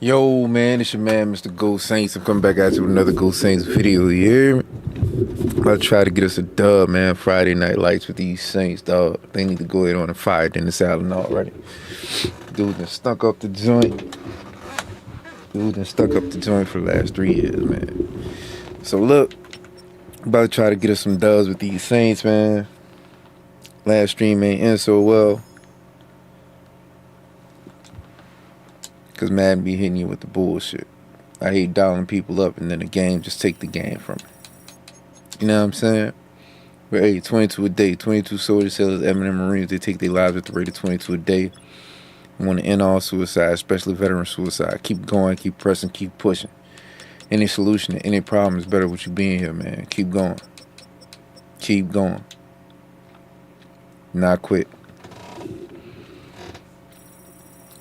Yo, man, it's your man, Mr. Go Saints. I'm coming back at you with another Go Saints video here. I'll try to get us a dub, man. Friday night lights with these Saints, dog. They need to go ahead on and fire Dennis Allen already. Dude done stuck up the joint. Dude done stuck up the joint for the last 3 years, man. So, look, about to try to get us some dubs with these Saints, man. Last stream ain't end so well. Because Madden be hitting you with the bullshit. I hate dialing people up and then the game just take the game from me. You know what I'm saying? But hey, 22 a day. 22 soldier sailors, Eminem Marines, they take their lives at the rate of 22 a day. I want to end all suicide, especially veteran suicide. Keep going, keep pressing, keep pushing. Any solution to any problem is better with you being here, man. Keep going. Keep going. Not quit.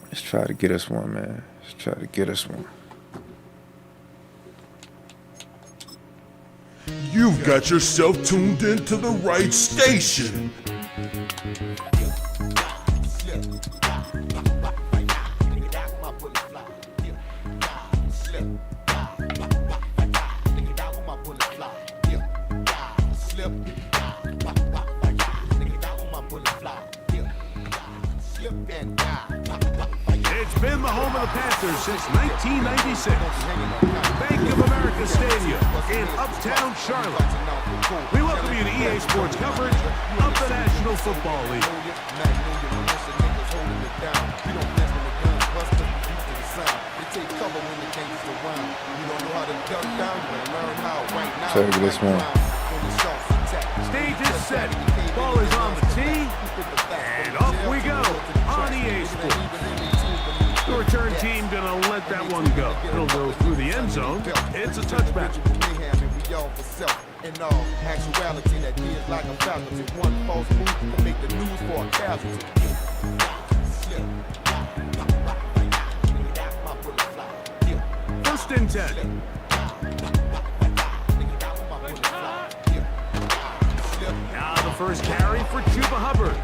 Let's try to get us one, man. Let's try to get us one. You've got yourself tuned into the right station. It's been the home of the Panthers since 1996. Bank of America Stadium in Uptown Charlotte. We welcome you to EA Sports coverage of the National Football League. Try to get this one. Stage is set. Ball is on the tee. And off we go on EA Sports. The return team gonna let that one go. It'll go through the end zone. It's a touchback. In all actuality, that is like a faculty. One false move to make the news for a casualty. First and 10. Now the first carry for Chuba Hubbard.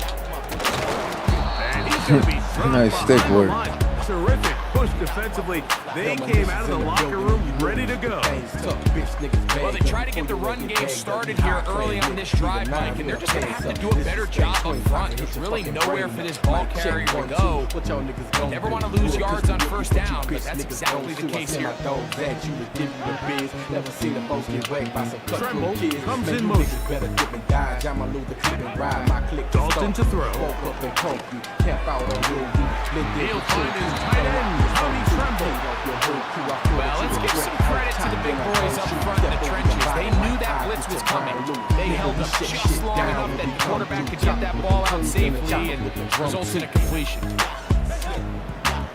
And he's going to be thrown Nice stick behind the work. line. Terrific push defensively. They came out of the locker room ready to go. Well, they try to get the run game started here early on this drive, Mike, and they're just going to have to do a better job up front. There's really nowhere for this ball carrier to go. You never want to lose yards on first down, but that's exactly the case here. Tremble comes in motion. Dalton to throw. He'll find his tight end, Tommy Tremble. Well, let's give some credit to the big boys up front in the trenches. They knew that blitz was coming. They held up just long enough that the quarterback could get that ball out safely and results in a completion.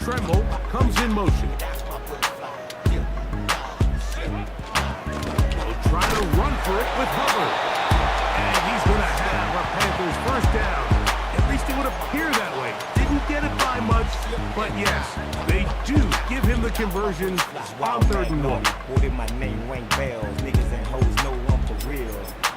Tremble comes in motion. He'll try to run for it with Hubbard. And he's going to have a Panthers first down. At least it would appear that way. Didn't get it by much, but yes, they do give him the conversion on 3rd and 1. What if my name ring bells? Niggas and hoes know I'm for real.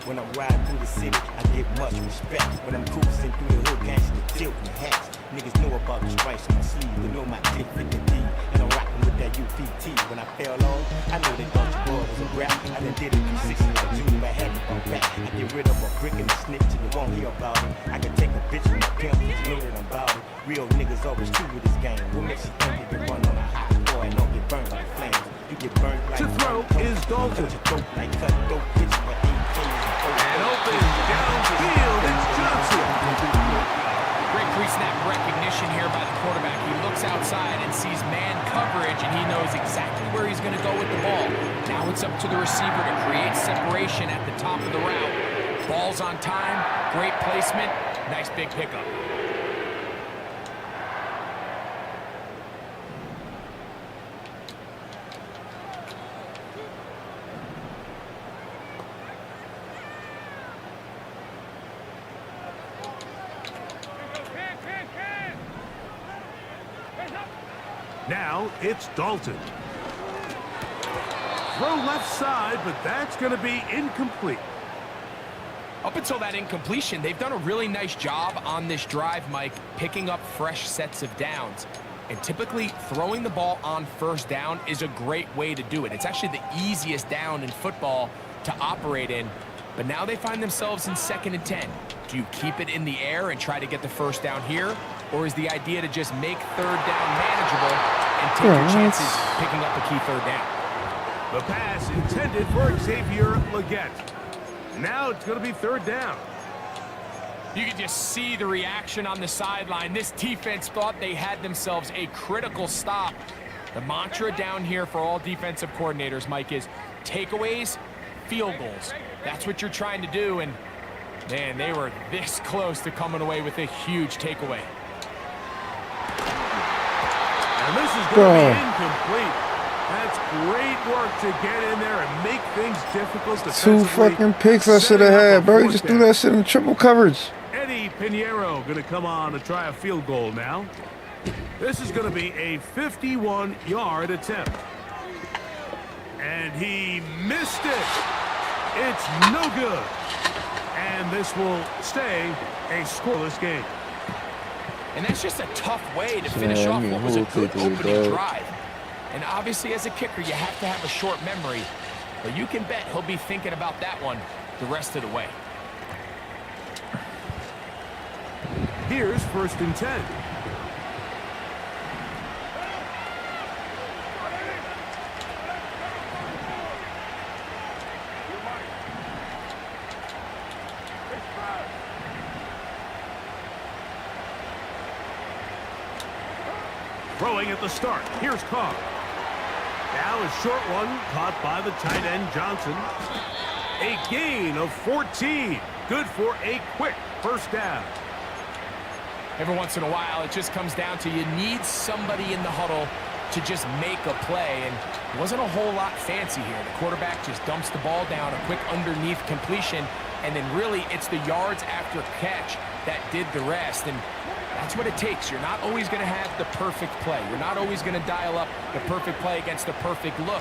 When I'm riding through the city, I get much respect. When I'm cruising through the hood, gangsta tilting hats. Niggas know about the stripes on my sleeve. They know my dick fit the D. And I'm rocking with that UPT. When I fell off, I know they thought your boy was a rap. I done did it 360 like Junior, I had to bump back. I get rid of a brick and a snitch and you won't hear about it. I can take a bitch from a pimp, you know that I'm about it. Real niggas always true with this game. What makes you think you can run on a hot boy and don't get burned by the flames? You get burned like To throw is Dalton. like cut dope bitch for 8 And open downfield, it's Johnson. Great pre-snap recognition here by the quarterback. He looks outside and sees man coverage, and he knows exactly where he's going to go with the ball. Now it's up to the receiver to create separation at the top of the route. Ball's on time, great placement, nice big pickup. Now it's Dalton. Throw left side, but that's going to be incomplete. Up until that incompletion, they've done a really nice job on this drive, Mike, picking up fresh sets of downs. And typically, throwing the ball on first down is a great way to do it. It's actually the easiest down in football to operate in. But now they find themselves in 2nd and 10. Do you keep it in the air and try to get the first down here? Or is the idea to just make 3rd down manageable and take your chances picking up a key 3rd down? The pass intended for Xavier Legette. Now it's going to be 3rd down. You can just see the reaction on the sideline. This defense thought they had themselves a critical stop. The mantra down here for all defensive coordinators, Mike, is takeaways, field goals. That's what you're trying to do, and man, they were this close to coming away with a huge takeaway. And this is going to be incomplete. That's great work to get in there and make things difficult defensively. 2 fucking picks I should have had, bro. You just threw that shit in triple coverage. Eddie Pinheiro going to come on to try a field goal now. This is going to be a 51-yard attempt. And he missed it. It's no good. And this will stay a scoreless game. And that's just a tough way to finish off what was a good opening drive. And obviously, as a kicker, you have to have a short memory. But you can bet he'll be thinking about that one the rest of the way. Here's 1st and 10. Throwing at the start. Here's Carr. Now a short one caught by the tight end Johnson. A gain of 14. Good for a quick 1st down. Every once in a while, it just comes down to you need somebody in the huddle to just make a play, and it wasn't a whole lot fancy here. The quarterback just dumps the ball down, a quick underneath completion, and then really it's the yards after catch that did the rest, and that's what it takes. You're not always going to have the perfect play. You're not always going to dial up the perfect play against the perfect look.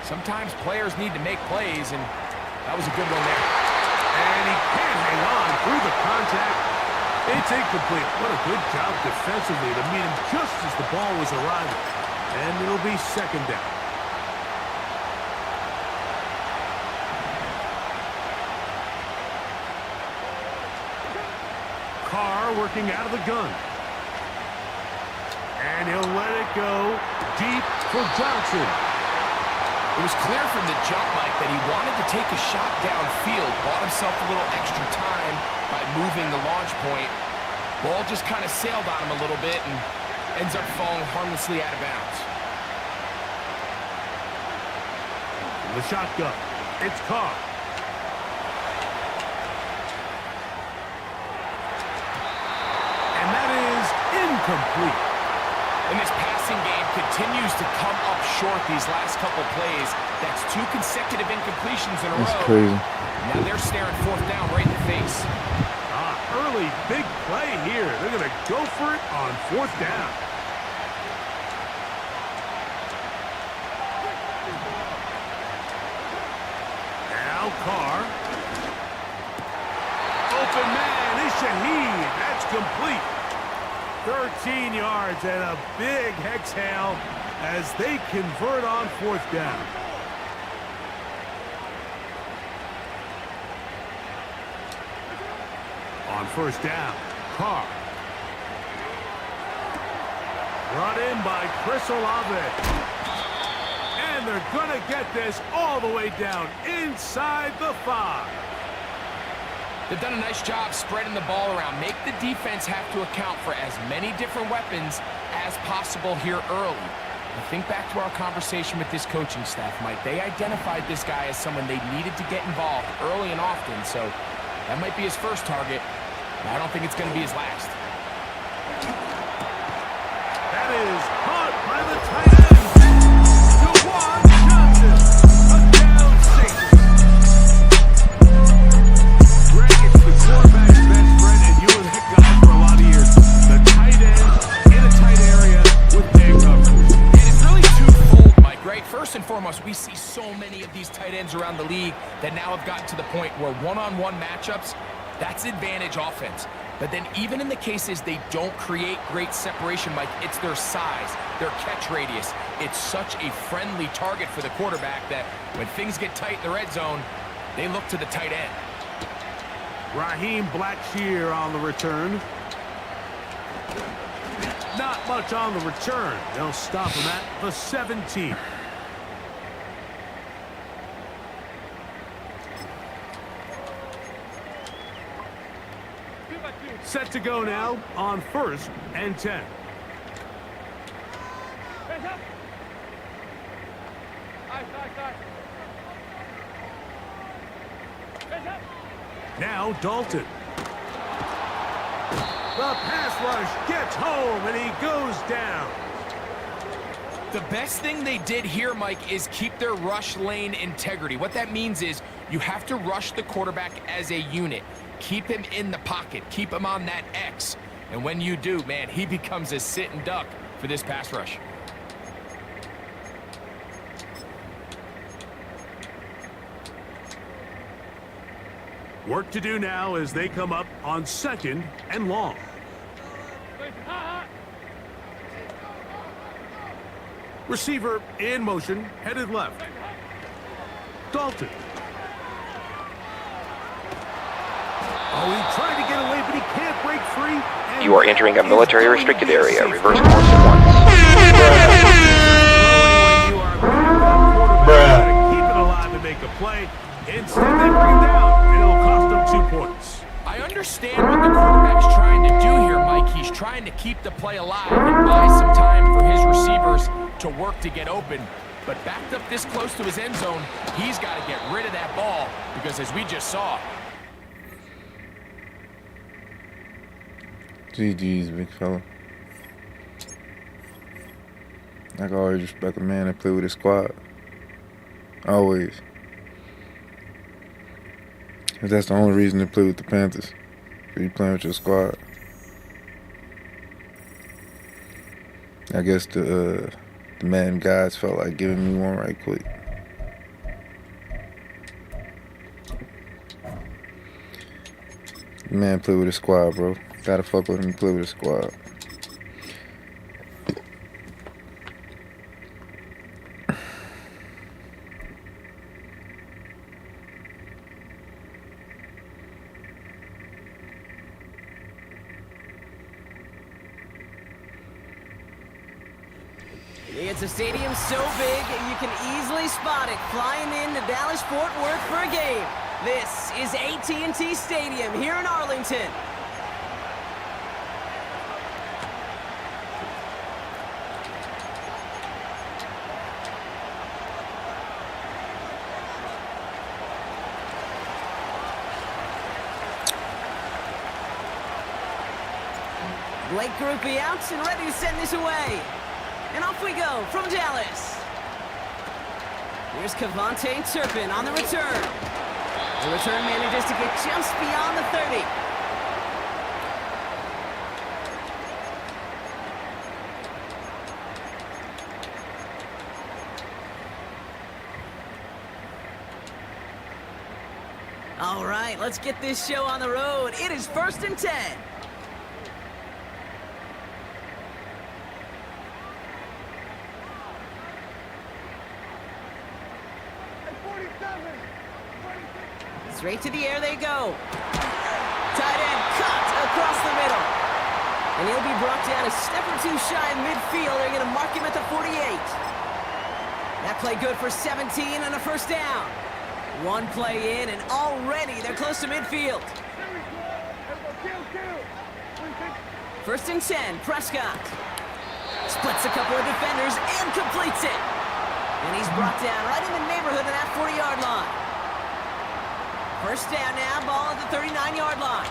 Sometimes players need to make plays, and that was a good one there. And he can't hang on through the contact. It's incomplete. What a good job defensively to meet him just as the ball was arriving. And it'll be 2nd down. Carr working out of the gun. And he'll let it go deep for Johnson. It was clear from the jump, Mike, that he wanted to take a shot downfield, bought himself a little extra time by moving the launch point. Ball just kind of sailed on him a little bit and ends up falling harmlessly out of bounds. The shotgun. It's Carr. And that is incomplete. And this passing game continues to come up short these last couple plays. That's 2 consecutive incompletions in a row. That's crazy. Now they're staring 4th down right in the face. Early big play here. They're going to go for it on 4th down. Now Carr. Open man is Shaheed. That's complete. 13 yards and a big exhale as they convert on 4th down. On 1st down, Carr. Brought in by Chris Olave. And they're going to get this all the way down inside the 5. They've done a nice job spreading the ball around. Make the defense have to account for as many different weapons as possible here early. And think back to our conversation with this coaching staff, Mike. They identified this guy as someone they needed to get involved early and often, so that might be his first target, but I don't think it's going to be his last. That is caught by the tight end. Juwan Johnson, a down 6. Greg, it's the quarterback's best friend, and you were that guy for a lot of years. The tight end in a tight area with big coverage. And it's really twofold, Mike, right? First and foremost, we see so many of these tight ends around the league that now have gotten to the point where one-on-one matchups, that's advantage offense. But then even in the cases they don't create great separation, Mike, it's their size, their catch radius. It's such a friendly target for the quarterback that when things get tight in the red zone, they look to the tight end. Raheem Blackshear on the return. Not much on the return. They'll stop him at the 17. Set to go now on 1st and 10. Now Dalton. The pass rush gets home and he goes down. The best thing they did here, Mike, is keep their rush lane integrity. What that means is you have to rush the quarterback as a unit. Keep him in the pocket. Keep him on that X. And when you do, man, he becomes a sitting duck for this pass rush. Work to do now as they come up on 2nd and long. Receiver in motion, headed left. Dalton. Oh, he tried to get away, but he can't break free. You are entering a military restricted area. Reverse course at once. Keep it alive to make a play. Instead, they bring him down, and it'll cost them 2 points. I understand what the quarterback's trying to do here, Mike. He's trying to keep the play alive and buy some time for his receivers to work to get open. But backed up this close to his end zone, he's got to get rid of that ball because, as we just saw, GG's, big fella. I can always respect a man that play with his squad. Always. If that's the only reason to play with the Panthers, if you playing with your squad. I guess the Madden guys felt like giving me one right quick. Man, play with his squad, bro. Gotta fuck with him and play with his squad. It's a stadium so big you can easily spot it flying into Dallas-Fort Worth for a game. This is AT&T Stadium here in Arlington. Blake Groupie out and ready to send this away. And off we go from Dallas. Here's Kavontae Turpin on the return. The return manages to get just beyond the 30. All right, let's get this show on the road. It is 1st and 10. Straight to the air they go. Tight end cut across the middle. And he'll be brought down a step or two shy of midfield. They're going to mark him at the 48. That play good for 17 and a 1st down. One play in and already they're close to midfield. 1st and 10, Prescott. Splits a couple of defenders and completes it. And he's brought down right in the neighborhood of that 40-yard line. 1st down now, ball at the 39-yard line.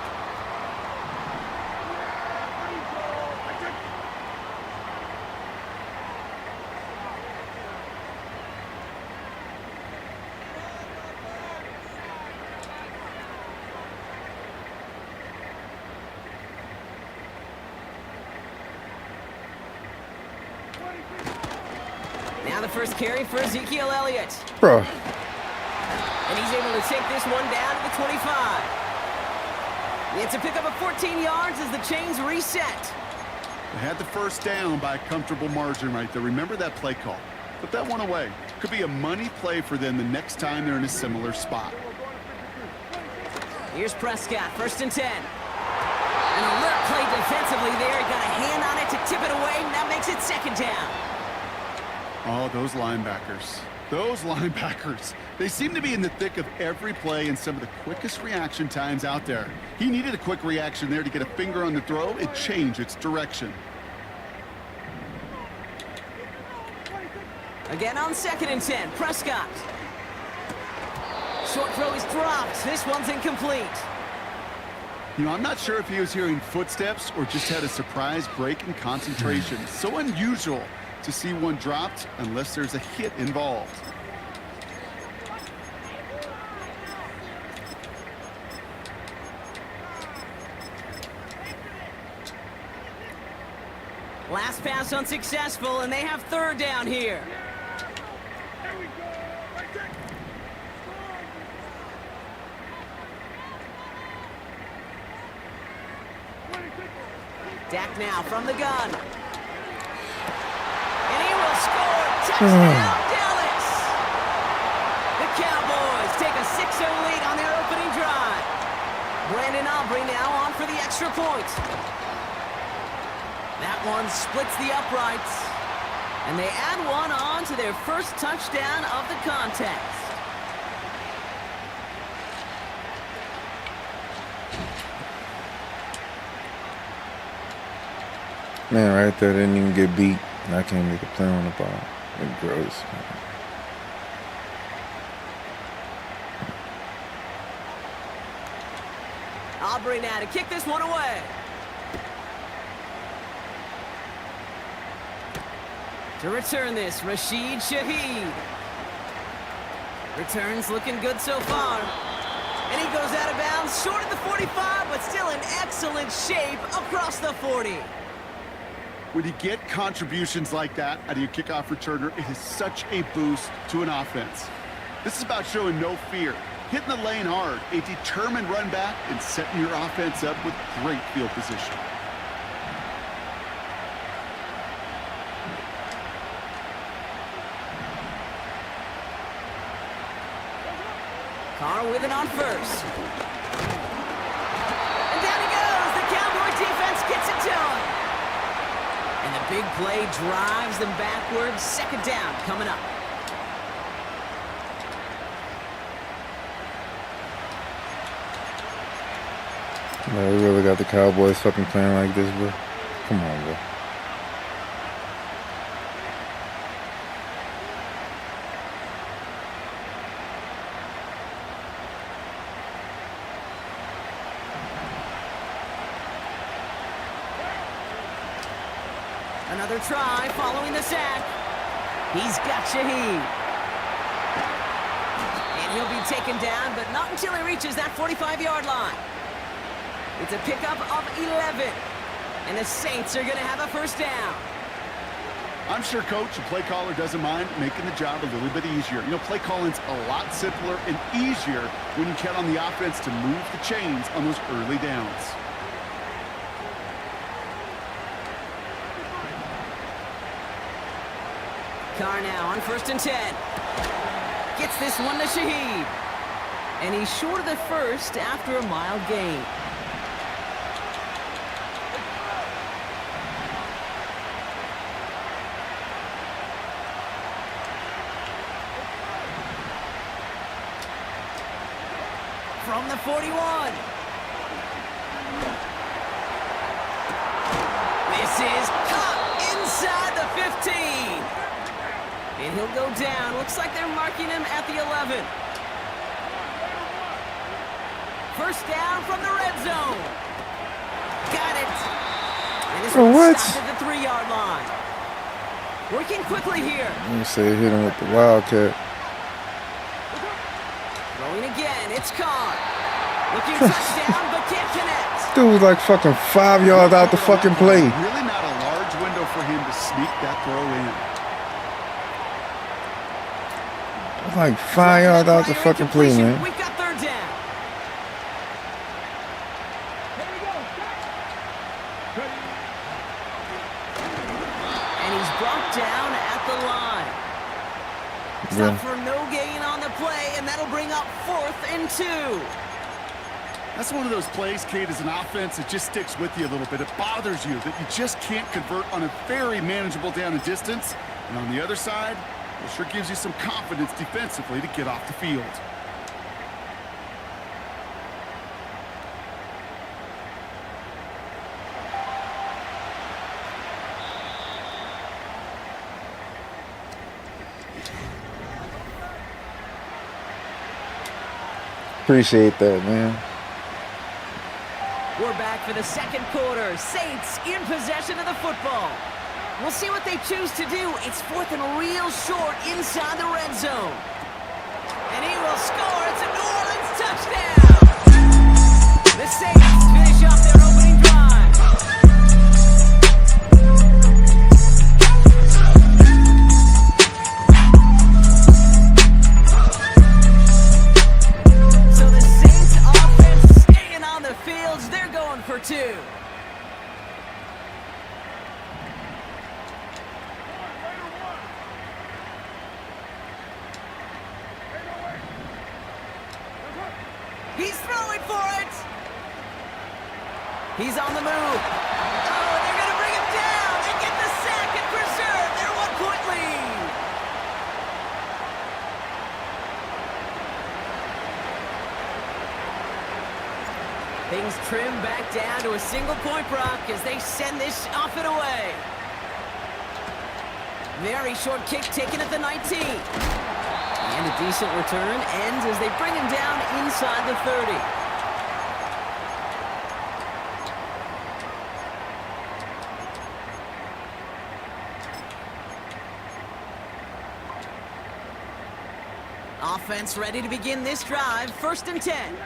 Now the first carry for Ezekiel Elliott. Bro. And he's able to take this one down to the 25. It's a pickup of 14 yards as the chains reset. They had the first down by a comfortable margin right there. Remember that play call. Put that one away. Could be a money play for them the next time they're in a similar spot. Here's Prescott, 1st and 10. An alert play defensively there. He got a hand on it to tip it away, and that makes it 2nd down. Oh, those linebackers. Those linebackers. They seem to be in the thick of every play and some of the quickest reaction times out there. He needed a quick reaction there to get a finger on the throw and change its direction. Again on 2nd and 10, Prescott. Short throw is dropped. This one's incomplete. You know, I'm not sure if he was hearing footsteps or just had a surprise break in concentration. So unusual to see one dropped unless there's a hit involved. Last pass unsuccessful, and they have 3rd down here. Dak now from the gun. And he will score. Touchdown, Dallas! The Cowboys take a 6-0 lead on their opening drive. Brandon Aubrey now on for the extra point. That one splits the uprights. And they add one on to their first touchdown of the contest. Man, right there, didn't even get beat. And I can't make a play on the ball. It's gross, man. Aubrey now to kick this one away. To return this, Rashid Shaheed. Returns looking good so far. And he goes out of bounds, short of the 45, but still in excellent shape across the 40. When you get contributions like that out of your kickoff returner, it is such a boost to an offense. This is about showing no fear, hitting the lane hard, a determined run back, and setting your offense up with great field position. Carr with it on 1st. And down he goes. The Cowboy defense gets it to him. And the big play drives them backwards. 2nd down coming up. Man, we really got the Cowboys fucking playing like this, bro. Come on, bro. Another try following the sack. He's got Shaheed. And he'll be taken down, but not until he reaches that 45-yard line. It's a pickup of 11. And the Saints are going to have a 1st down. I'm sure coach and play caller doesn't mind making the job a little bit easier. You know, play calling's a lot simpler and easier when you count on the offense to move the chains on those early downs. Carr now on 1st and 10. Gets this one to Shaheed. And he's short of the 1st after a mild gain. From the 41. This is caught inside the 15. And he'll go down. Looks like they're marking him at the 11. 1st down from the red zone. Got it. And this one stopped at the 3-yard line. Working quickly here. Let me say hit him with the Wildcat. Throwing again. It's Carr. Looking touchdown, but can't connect. Dude was like fucking 5 yards out the fucking play. Really not a large window for him to sneak that throw in. Like 5 yards out the fucking play, man. We've got 3rd down. up 4th and 2. That's one of those plays, Kate, as an offense, it just sticks with you a little bit. It bothers you that you just can't convert on a very manageable down and distance. And on the other side, it sure gives you some confidence defensively to get off the field. Appreciate that, man. We're back for the second quarter. Saints in possession of the football. We'll see what they choose to do. It's 4th and real short inside the red zone. And he will score. It's a New Orleans touchdown. The Saints finish off their opening drive. So the Saints offense staying on the fields. They're going for 2. He's throwing for it. He's on the move. Oh, they're going to bring him down and get the sack and preserve their 1-point lead. Things trim back down to a single-point Brock as they send this off and away. Very short kick taken at the 19. And a decent return ends as they bring him down inside the 30. Offense ready to begin this drive. 1st and 10.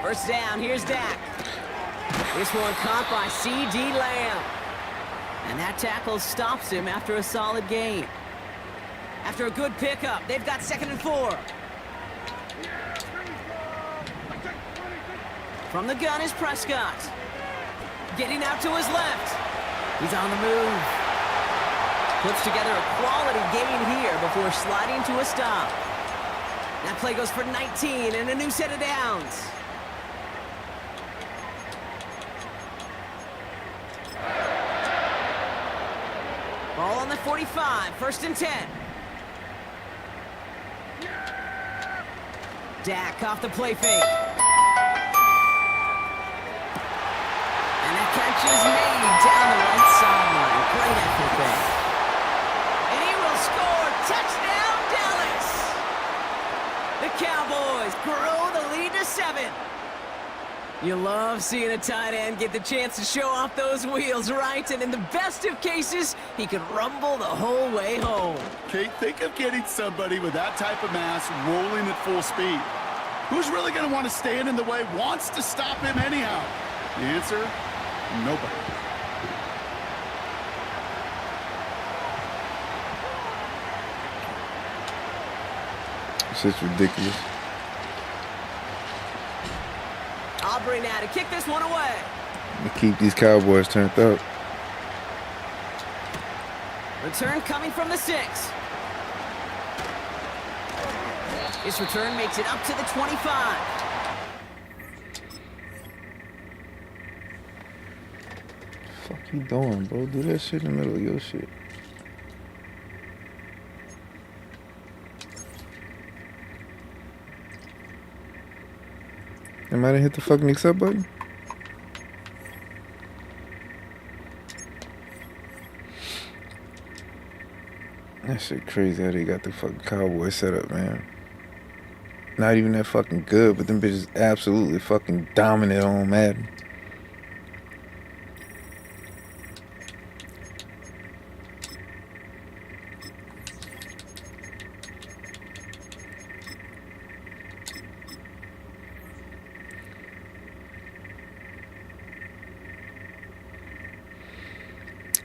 First down, here's Dak. This one caught by C.D. Lamb. And that tackle stops him after a solid gain. After a good pickup, they've got 2nd and 4. From the gun is Prescott. Getting out to his left. He's on the move. Puts together a quality gain here before sliding to a stop. That play goes for 19 and a new set of downs. Ball on the 45, 1st and 10. Dak off the play fake. And that catch is made down the right sideline. Great effort there. And he will score. Touchdown, Dallas. The Cowboys grow the lead to 7. You love seeing a tight end get the chance to show off those wheels, right? And in the best of cases, he could rumble the whole way home. Kate, think of getting somebody with that type of mass rolling at full speed. Who's really going to want to stand in the way, wants to stop him anyhow? The answer, nobody. It's just ridiculous. Aubrey now to kick this one away. To keep these Cowboys turned up. Return coming from the 6. This return makes it up to the 25. Fuck you doing, bro? Do that shit in the middle of your shit. Am I done hit the fucking accept button? That shit crazy how they got the fucking Cowboys set up, man. Not even that fucking good, but them bitches absolutely fucking dominant on Madden.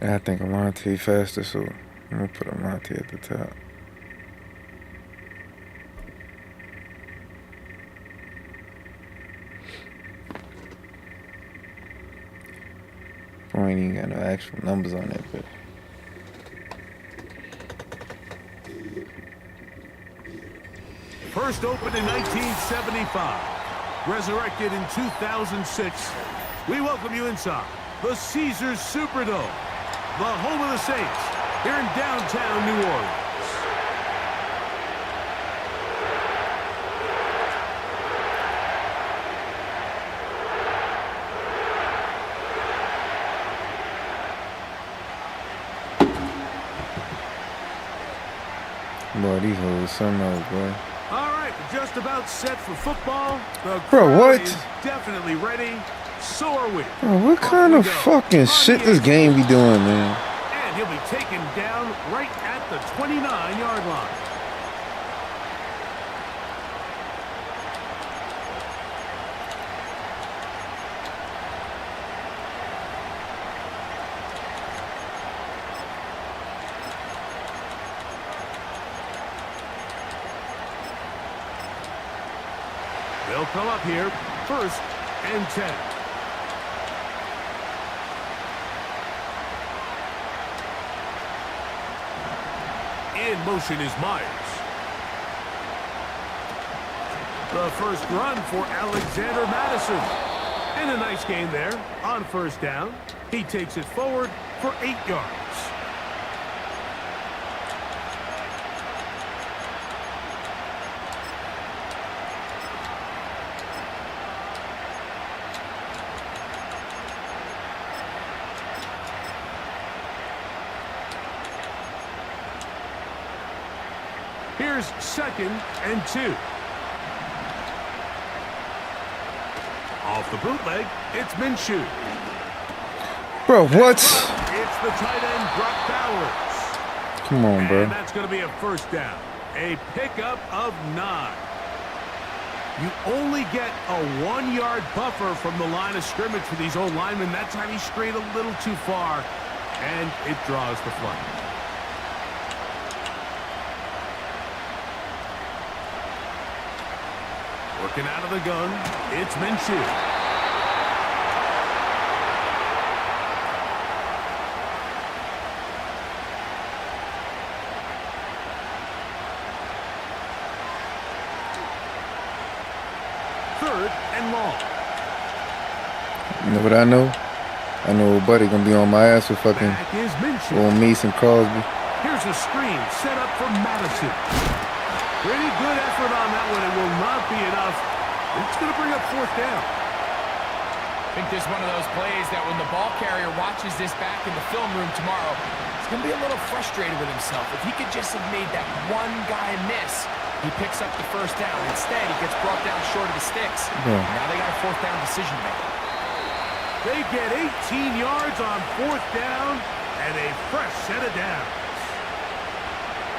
I think I'm on to faster, so I'm gonna put a Monty at the top. I ain't even got no actual numbers on it, but First opened in 1975, resurrected in 2006. We welcome you inside the Caesars Superdome, the home of the Saints, here in downtown New Orleans. Boy, these hoes something else, boy. All right, just about set for football. The Bro, crowd what? is definitely ready. So are we. Bro, what Off kind we of go. fucking shit this game be doing, man? And he'll be taken down right at the 29-yard line. They'll come up here, 1st and 10. In motion is Myers. The first run for Alexander Madison. And a nice gain there on 1st down. He takes it forward for 8 yards. Here's 2nd and 2. Off the bootleg, it's Minshew. Bro, what? It's the tight end, Brock Bowers. Come on, bro. And that's going to be a 1st down. A pickup of 9. You only get a 1-yard buffer from the line of scrimmage for these old linemen. That time he strayed a little too far, and it draws the flag. Working out of the gun, it's Minshew. Third and long. You know what I know? I know old buddy gonna be on my ass with fucking Back is Minshew. old Mason Crosby. Here's a screen set up for Madison. Pretty good effort on that one. It will not be enough. It's going to bring up 4th down. I think this is one of those plays that when the ball carrier watches this back in the film room tomorrow, he's going to be a little frustrated with himself. If he could just have made that one guy miss, he picks up the 1st down. Instead, he gets brought down short of the sticks. Yeah. Now they got a 4th down decision to make. They get 18 yards on 4th down and a fresh set of downs.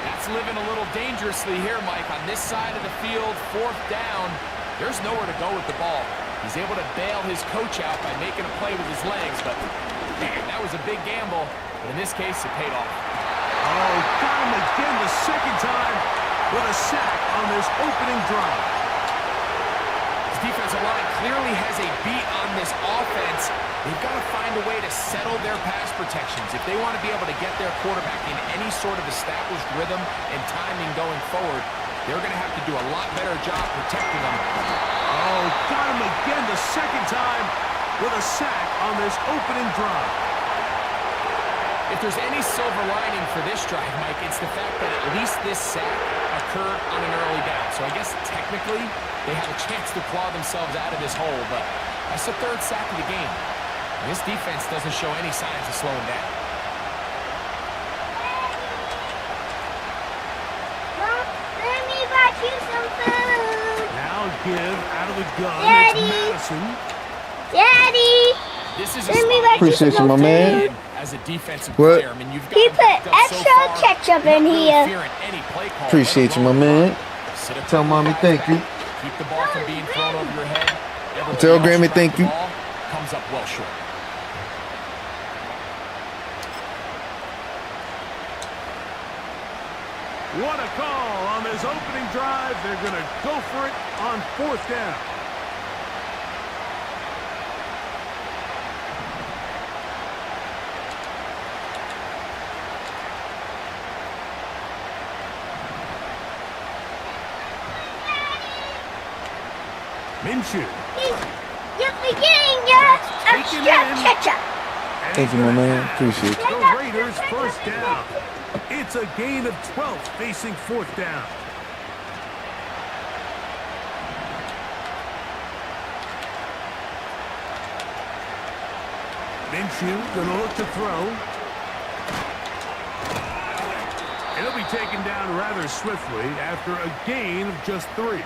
That's living a little dangerously here, Mike. On this side of the field, 4th down, there's nowhere to go with the ball. He's able to bail his coach out by making a play with his legs, but man, that was a big gamble. But in this case, it paid off. Oh, got him again the 2nd time with a sack on this opening drive. His defensive line clearly has a beat on this offense. They've got to find a way to settle their pass protections. If they want to be able to get their quarterback in any sort of established rhythm and timing going forward, they're going to have to do a lot better job protecting them. Oh, got him again the 2nd time with a sack on this opening drive. If there's any silver lining for this drive, Mike, it's the fact that at least this sack occurred on an early down. So I guess technically they have a chance to claw themselves out of this hole, but that's the 3rd sack of the game. And this defense doesn't show any signs of slowing down. Mom, let me buy you some food. Now give out of the gun. Daddy. It's Madison. Daddy. This is a Let me spot buy you Appreciate some you, my food. man. as a defensive What? player. I mean, you've got He him put backed up so extra far, ketchup not in really here. fearing any play call, Appreciate you, let my alone man. run. Sit up Tell there, mommy guys thank back. you. Keep the ball from being thrown over your head. Everybody Tell else Grammy track thank the you. ball, comes up well short. What a call on this opening drive. They're going to go for it on 4th down. Minshew. You're beginning your Taken in. Thank you, my man. Appreciate it. The Raiders first down. It's a gain of 12 facing fourth down. Minshew gonna look to throw. It'll be taken down rather swiftly after a gain of just 3.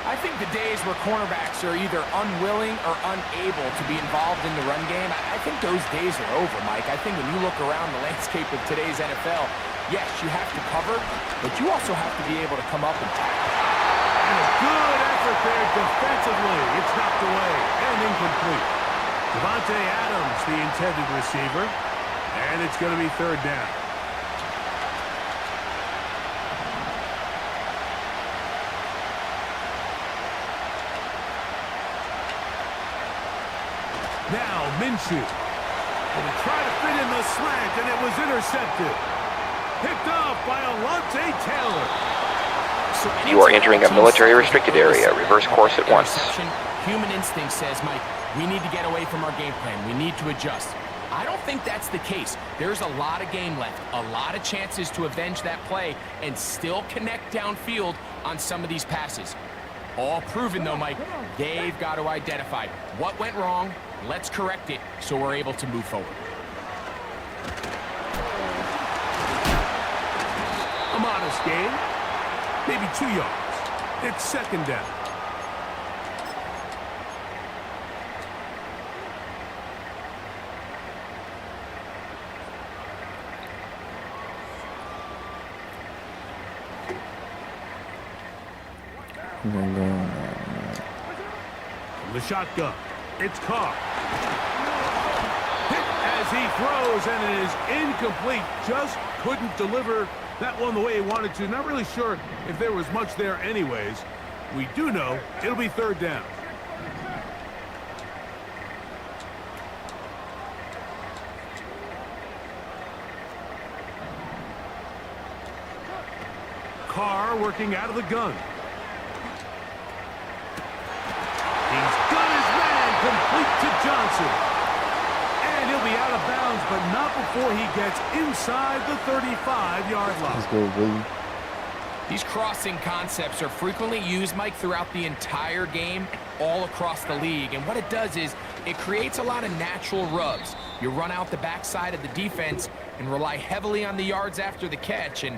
I think the days where cornerbacks are either unwilling or unable to be involved in the run game, I think those days are over, Mike. I think when you look around the landscape of today's NFL, yes, you have to cover, but you also have to be able to come up and tackle. And a good effort there defensively. It's knocked away and incomplete. Devontae Adams, the intended receiver, and it's going to be third down. Now Minshew will try to fit in the slant, and it was intercepted. Picked off by Alontae Taylor. You are entering a military restricted area. Reverse course at once. Human instinct says, Mike, we need to get away from our game plan. We need to adjust. I don't think that's the case. There's a lot of game left, a lot of chances to avenge that play and still connect downfield on some of these passes. All proven, though, Mike. They've got to identify what went wrong. Let's correct it so we're able to move forward. A modest gain, maybe 2 yards. It's second down. From the shotgun, it's Carr. Hit as he throws, and it is incomplete. Just couldn't deliver that one the way he wanted to. Not really sure if there was much there anyways. We do know it'll be third down. Carr working out of the gun. He's got his man complete to Johnson. And he'll be out of bounds, but not before he gets inside the 35-yard line. Let's go, Willie. These crossing concepts are frequently used, Mike, throughout the entire game, all across the league. And what it does is it creates a lot of natural rubs. You run out the backside of the defense and rely heavily on the yards after the catch, and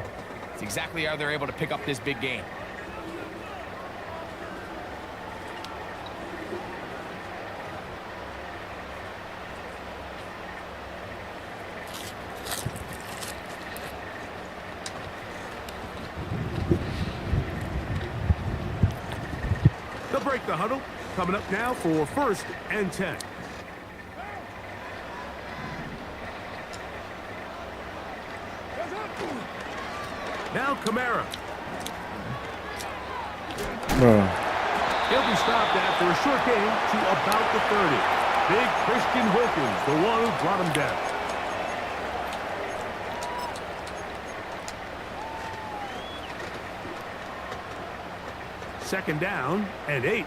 it's exactly how they're able to pick up this big gain. They'll break the huddle. Coming up now for first and 10. Now Kamara. He'll be stopped after a short gain to about the 30. Big Christian Wilkins, the one who brought him down. Second down and 8.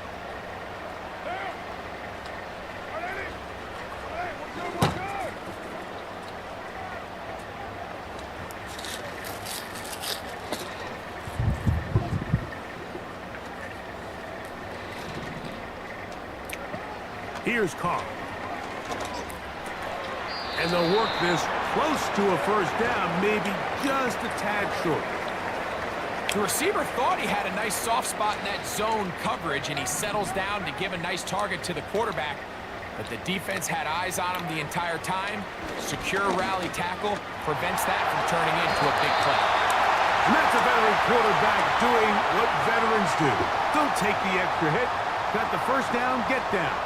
Here's Carr. And they'll work this close to a first down, maybe just a tad short. The receiver thought he had a nice soft spot in that zone coverage, and he settles down to give a nice target to the quarterback. But the defense had eyes on him the entire time. Secure rally tackle prevents that from turning into a big play. And that's a veteran quarterback doing what veterans do. Don't take the extra hit. Got the first down, get down.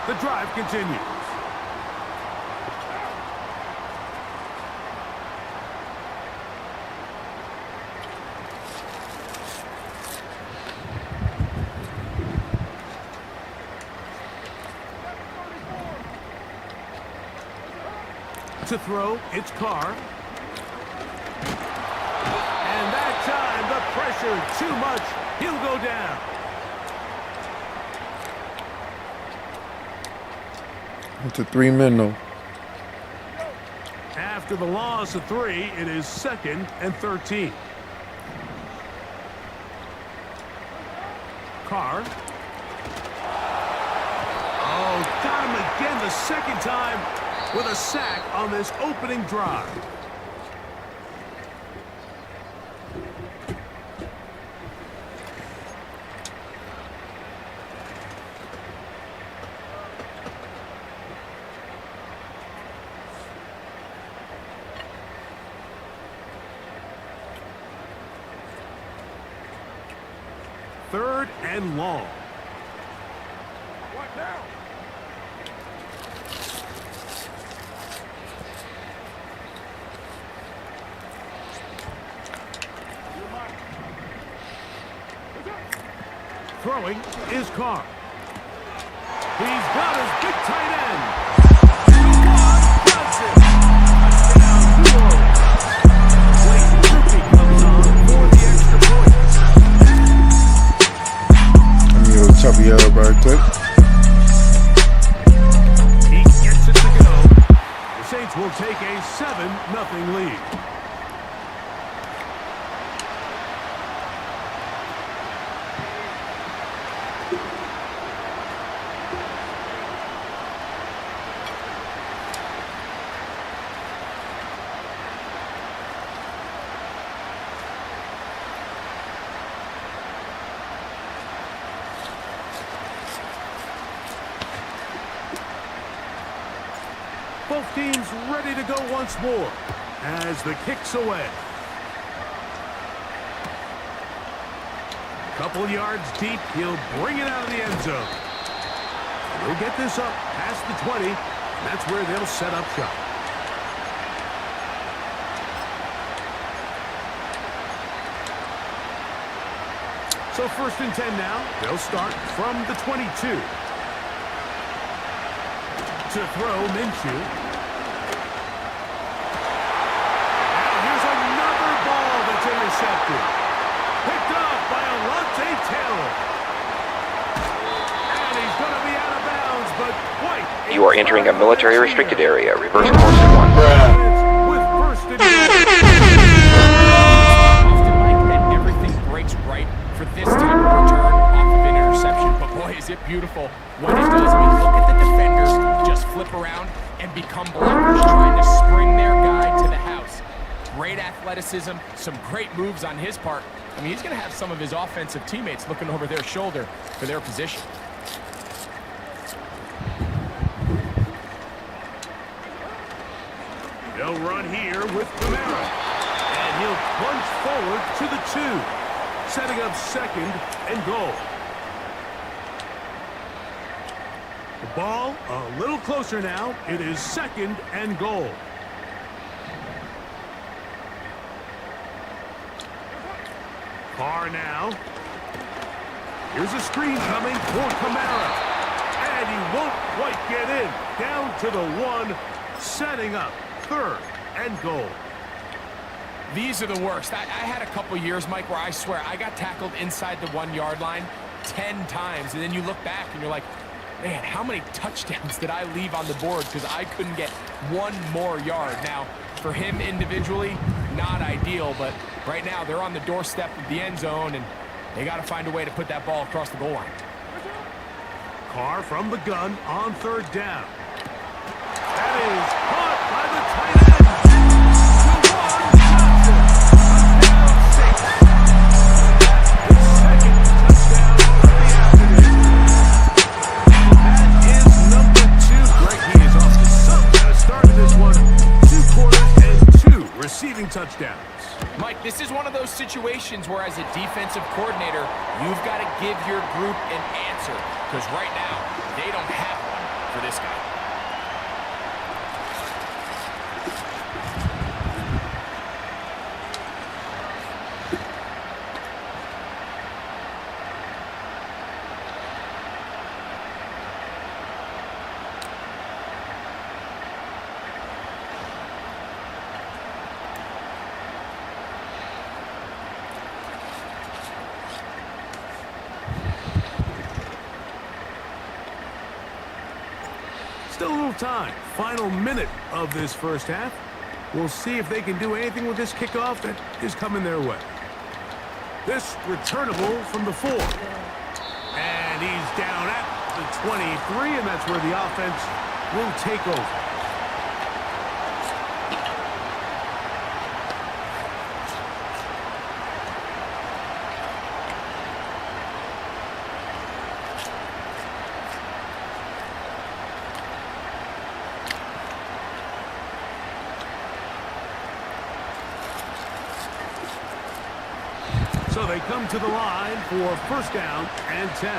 The drive continues. To throw, it's Carr. And that time, the pressure too much. He'll go down. It's a 3 men though. After the loss of 3, it is 2nd and 13. Carr. Oh, got him again the second time with a sack on this opening drive. Third and long. What now? Throwing is Carr. He's got his big tight end. Touchdown, New Orleans. Wade Murphy comes on for the extra point. Chop you up right quick. He gets it to go. The Saints will take a 7-0 lead. Both teams ready to go once more as the kick's away. Couple yards deep, he'll bring it out of the end zone. He'll get this up past the 20. That's where they'll set up shop. So 1st and 10 now. They'll start from the 22. To throw Minshew. And here's another ball that's intercepted. Picked off by Alontae Taylor. And he's going to be out of bounds, but wait. You are entering a military restricted area. Reverse course at 1. With first and Often, Mike, that everything breaks right for this type of return off of an interception. But boy, is it beautiful when it does. I mean, look at the defenders just flip around and become blockers, trying to spring their guy to the house. Great athleticism, some great moves on his part. I mean, he's going to have some of his offensive teammates looking over their shoulder for their position. they'll run here with Camara. And he'll plunge forward to the 2, setting up 2nd and goal. The ball a little closer now. It is 2nd and goal. Carr now. Here's a screen coming for Camara. And he won't quite get in. Down to the 1, setting up 3rd and goal. These are the worst. I had a couple years, Mike, where I swear I got tackled inside the 1-yard line 10 times. And then you look back and you're like, man, how many touchdowns did I leave on the board because I couldn't get one more yard? Now, for him individually, not ideal, but right now they're on the doorstep of the end zone, and they got to find a way to put that ball across the goal line. Carr from the gun on 3rd down. That is caught by the tight end. Receiving touchdowns. Mike, this is one of those situations where as a defensive coordinator, you've got to give your group an answer, because right now, they don't have one for this guy. Still a little time. Final minute of this first half. We'll see if they can do anything with this kickoff that is coming their way. This returnable from the 4. And he's down at the 23, and that's where the offense will take over. So they come to the line for first down and 10.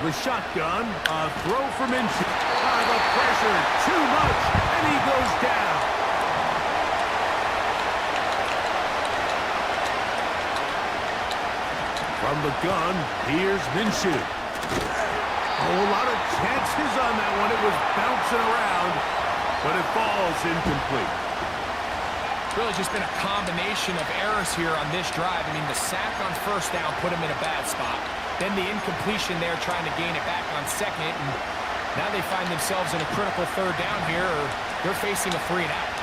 The shotgun, a throw from Minshew. The pressure, too much, and he goes down. From the gun, here's Minshew. Oh, a lot of chances on that one. It was bouncing around, but it falls incomplete. Really just been a combination of errors here on this drive. I mean, the sack on first down put him in a bad spot. Then the incompletion there trying to gain it back on second. And now they find themselves in a critical third down here, or they're facing a 3-and-out.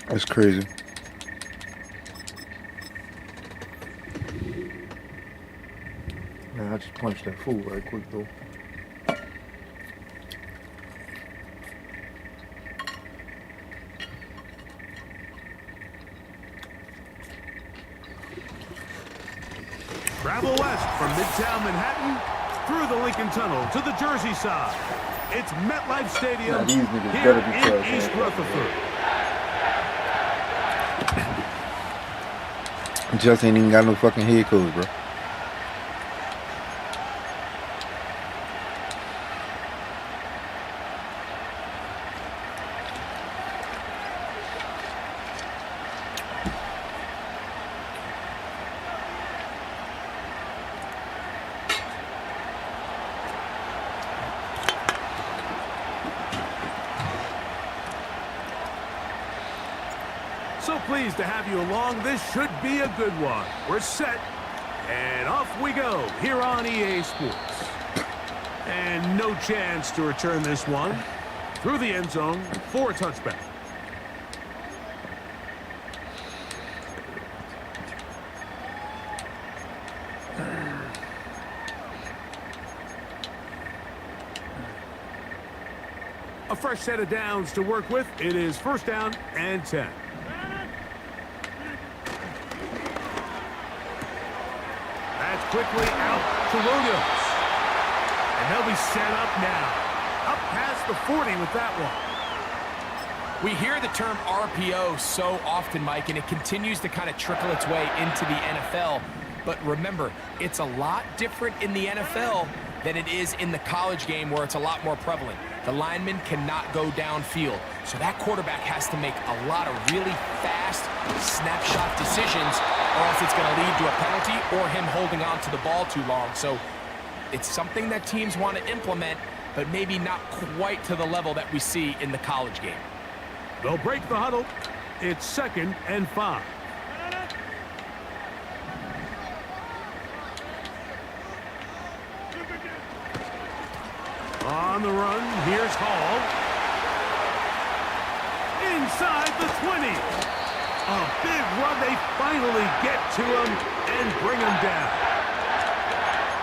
That's crazy. Man, I just punched that fool right quick though. Travel west from Midtown Manhattan through the Lincoln Tunnel to the Jersey side. It's MetLife Stadium here in East Rutherford. Just ain't even got no fucking head coach, bro. So pleased to have you along. This should be a good one. We're set, and off we go here on EA Sports. And no chance to return this one through the end zone for a touchback. A fresh set of downs to work with. It is first down and 10. Quickly out to Williams. And they'll be set up now. Up past the 40 with that one. We hear the term RPO so often, Mike, and it continues to kind of trickle its way into the NFL. But remember, it's a lot different in the NFL than it is in the college game where it's a lot more prevalent. The lineman cannot go downfield. So that quarterback has to make a lot of really fast snapshot decisions, or else it's going to lead to a penalty or him holding on to the ball too long. So it's something that teams want to implement, but maybe not quite to the level that we see in the college game. They'll break the huddle. It's 2nd and 5. On the run, here's Hall. Inside the 20. A big run. They finally get to him and bring him down.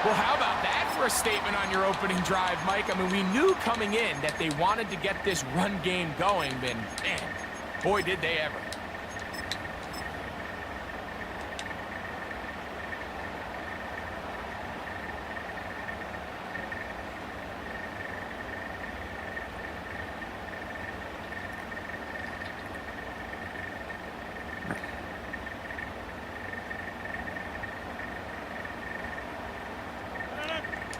Well, how about that for a statement on your opening drive, Mike? I mean, we knew coming in that they wanted to get this run game going, but man, boy, did they ever.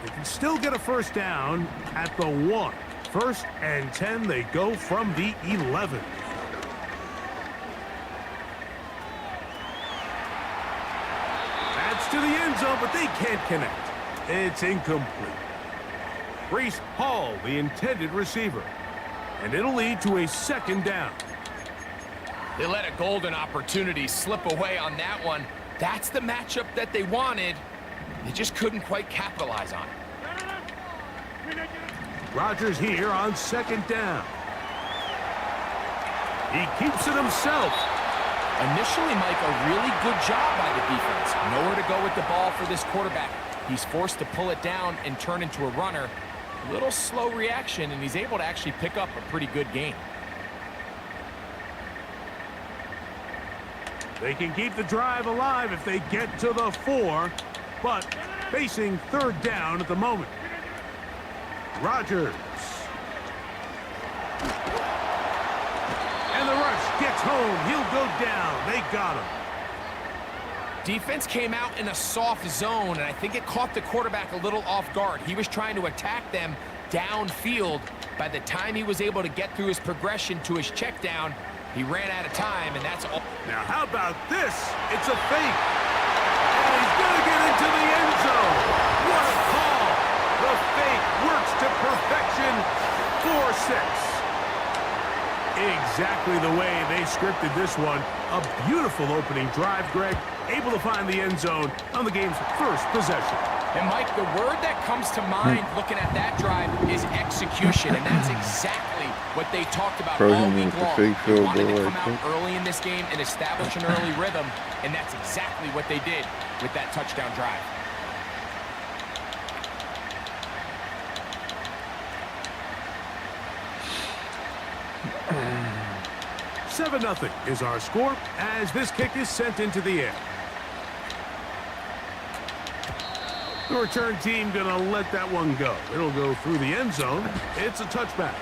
They can still get a first down at the 1. 1st and 10, they go from the 11. That's to the end zone, but they can't connect. It's incomplete. Breece Hall, the intended receiver. And it'll lead to a 2nd down. They let a golden opportunity slip away on that one. That's the matchup that they wanted. They just couldn't quite capitalize on it. Rodgers here on 2nd down. He keeps it himself. Initially, Mike, a really good job by the defense. Nowhere to go with the ball for this quarterback. He's forced to pull it down and turn into a runner. Little slow reaction, and he's able to actually pick up a pretty good gain. They can keep the drive alive if they get to the 4, but facing 3rd down at the moment. Rodgers. And the rush gets home. He'll go down. They got him. Defense came out in a soft zone, and I think it caught the quarterback a little off guard. He was trying to attack them downfield. By the time he was able to get through his progression to his check down, he ran out of time, and that's all. Now, how about this? It's a fake. And he's going to get into the end zone. What a call. The fake works to perfection. 4-6. Exactly the way they scripted this one. A beautiful opening drive, Greg. Able to find the end zone on the game's first possession. And, Mike, the word that comes to mind looking at that drive is execution, and that's exactly what they talked about all week long. They wanted to come out early in this game and establish an early rhythm, and that's exactly what they did with that touchdown drive. 7-0 is our score as this kick is sent into the air. The return team gonna let that one go. It'll go through the end zone. It's a touchback.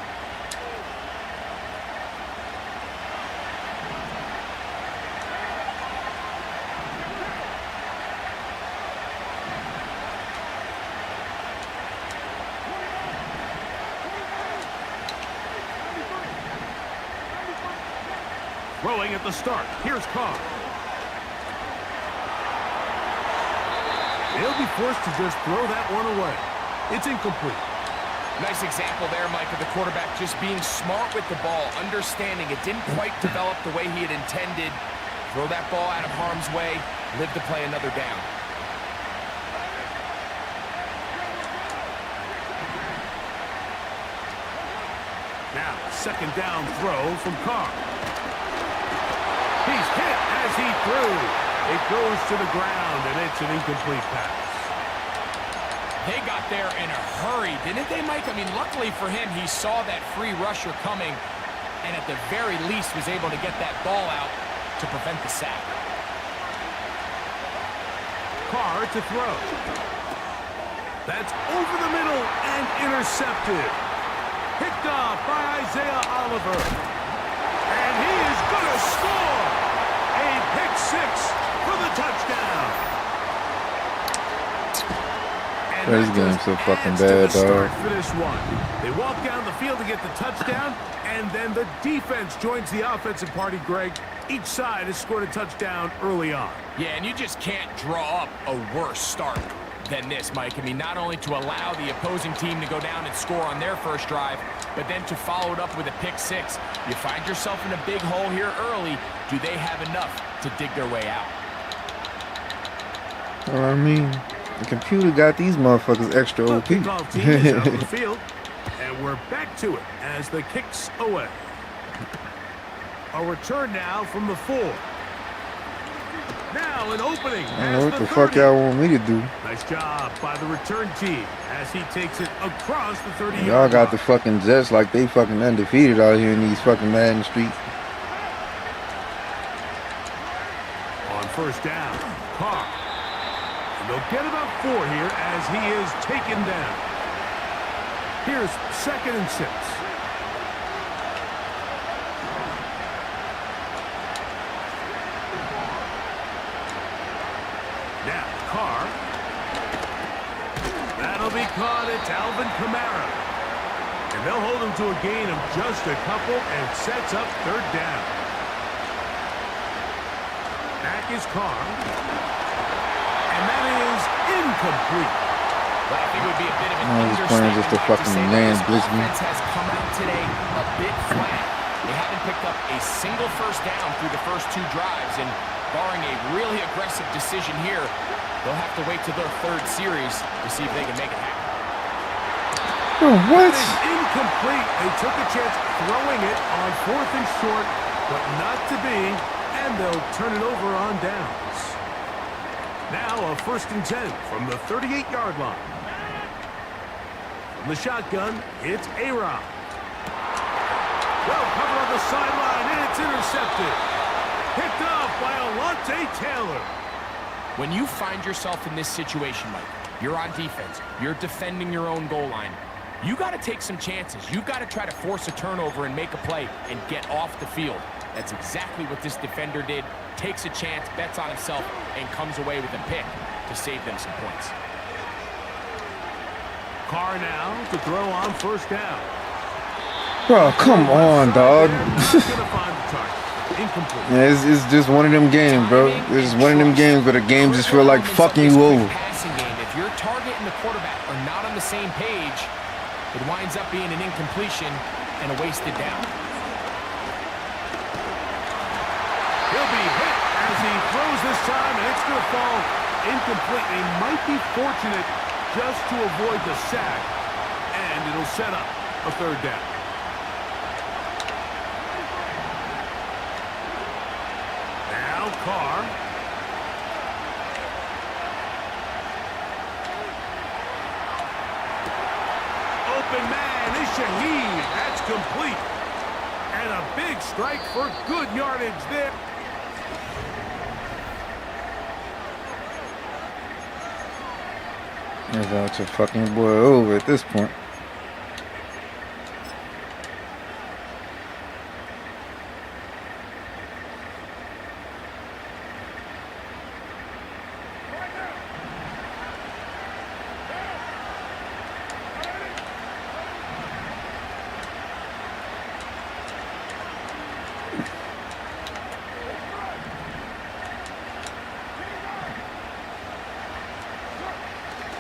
Throwing at the start. Here's Carr. They'll be forced to just throw that one away. It's incomplete. Nice example there, Mike, of the quarterback just being smart with the ball, understanding it didn't quite develop the way he had intended. Throw that ball out of harm's way, live to play another down. Now, 2nd down throw from Carr. He's hit as he threw. It goes to the ground, and it's an incomplete pass. They got there in a hurry, didn't they, Mike? I mean, luckily for him, he saw that free rusher coming, and at the very least was able to get that ball out to prevent the sack. Carr to throw. That's over the middle and intercepted. Picked off by Isaiah Oliver. And he is going to score. A pick 6 for the touchdown. This game's so fucking bad, dog. For this one. They walk down the field to get the touchdown, and then the defense joins the offensive party, Greg. Each side has scored a touchdown early on. Yeah, and you just can't draw up a worse start than this, Mike. I mean, not only to allow the opposing team to go down and score on their first drive, but then to follow it up with a pick 6. You find yourself in a big hole here early. Do they have enough to dig their way out? Well, I mean, the computer got these motherfuckers extra OP. The kickoff team is out of the field, and we're back to it as the kick's away. A return now from the 4. Now an opening. I don't know what the fuck y'all want me to do. Nice job by the return team as he takes it across the 30-yard line. Y'all got the fucking Jets like they fucking undefeated out here in these fucking Madden streets. On 1st down, Carr. And they'll get about 4 here as he is taken down. Here's 2nd and 6. Now, Carr. That'll That'll be caught. It's Alvin Kamara. And they'll hold him to a gain of just a couple and sets up third down. Back is Carr. And that is incomplete. Well, I think it would be a bit of an he's playing just a fucking man blitz me. Offense has come out today a bit flat. They haven't picked up a single first down through the first two drives, and barring a really aggressive decision here, they'll have to wait to their third series to see if they can make it happen. Oh, what? It is incomplete. They took a chance throwing it on 4th and short, but not to be, and they'll turn it over on downs. Now a 1st and 10 from the 38-yard line. From the shotgun, it's A-Rod. Well covered on the sideline, and it's intercepted. Picked up by Alontae Taylor. When you find yourself in this situation, Mike, you're on defense, you're defending your own goal line, you got to take some chances. You've got to try to force a turnover and make a play and get off the field. That's exactly what this defender did. Takes a chance, bets on himself, and comes away with a pick to save them some points. Carr now to throw on 1st down. Bro, come on, dog. Yeah, it's just one of them games, bro. It's one of them games where the game just feel like fucking you over. If your target and the quarterback are not on the same page, it winds up being an incompletion and a wasted down. He'll be hit as he throws this time, and it's going to fall incomplete. They might be fortunate just to avoid the sack, and it'll set up a 3rd down. Now Carr. Open man is Shaheed. That's complete. And a big strike for good yardage there. It's out your fucking boy over at this point.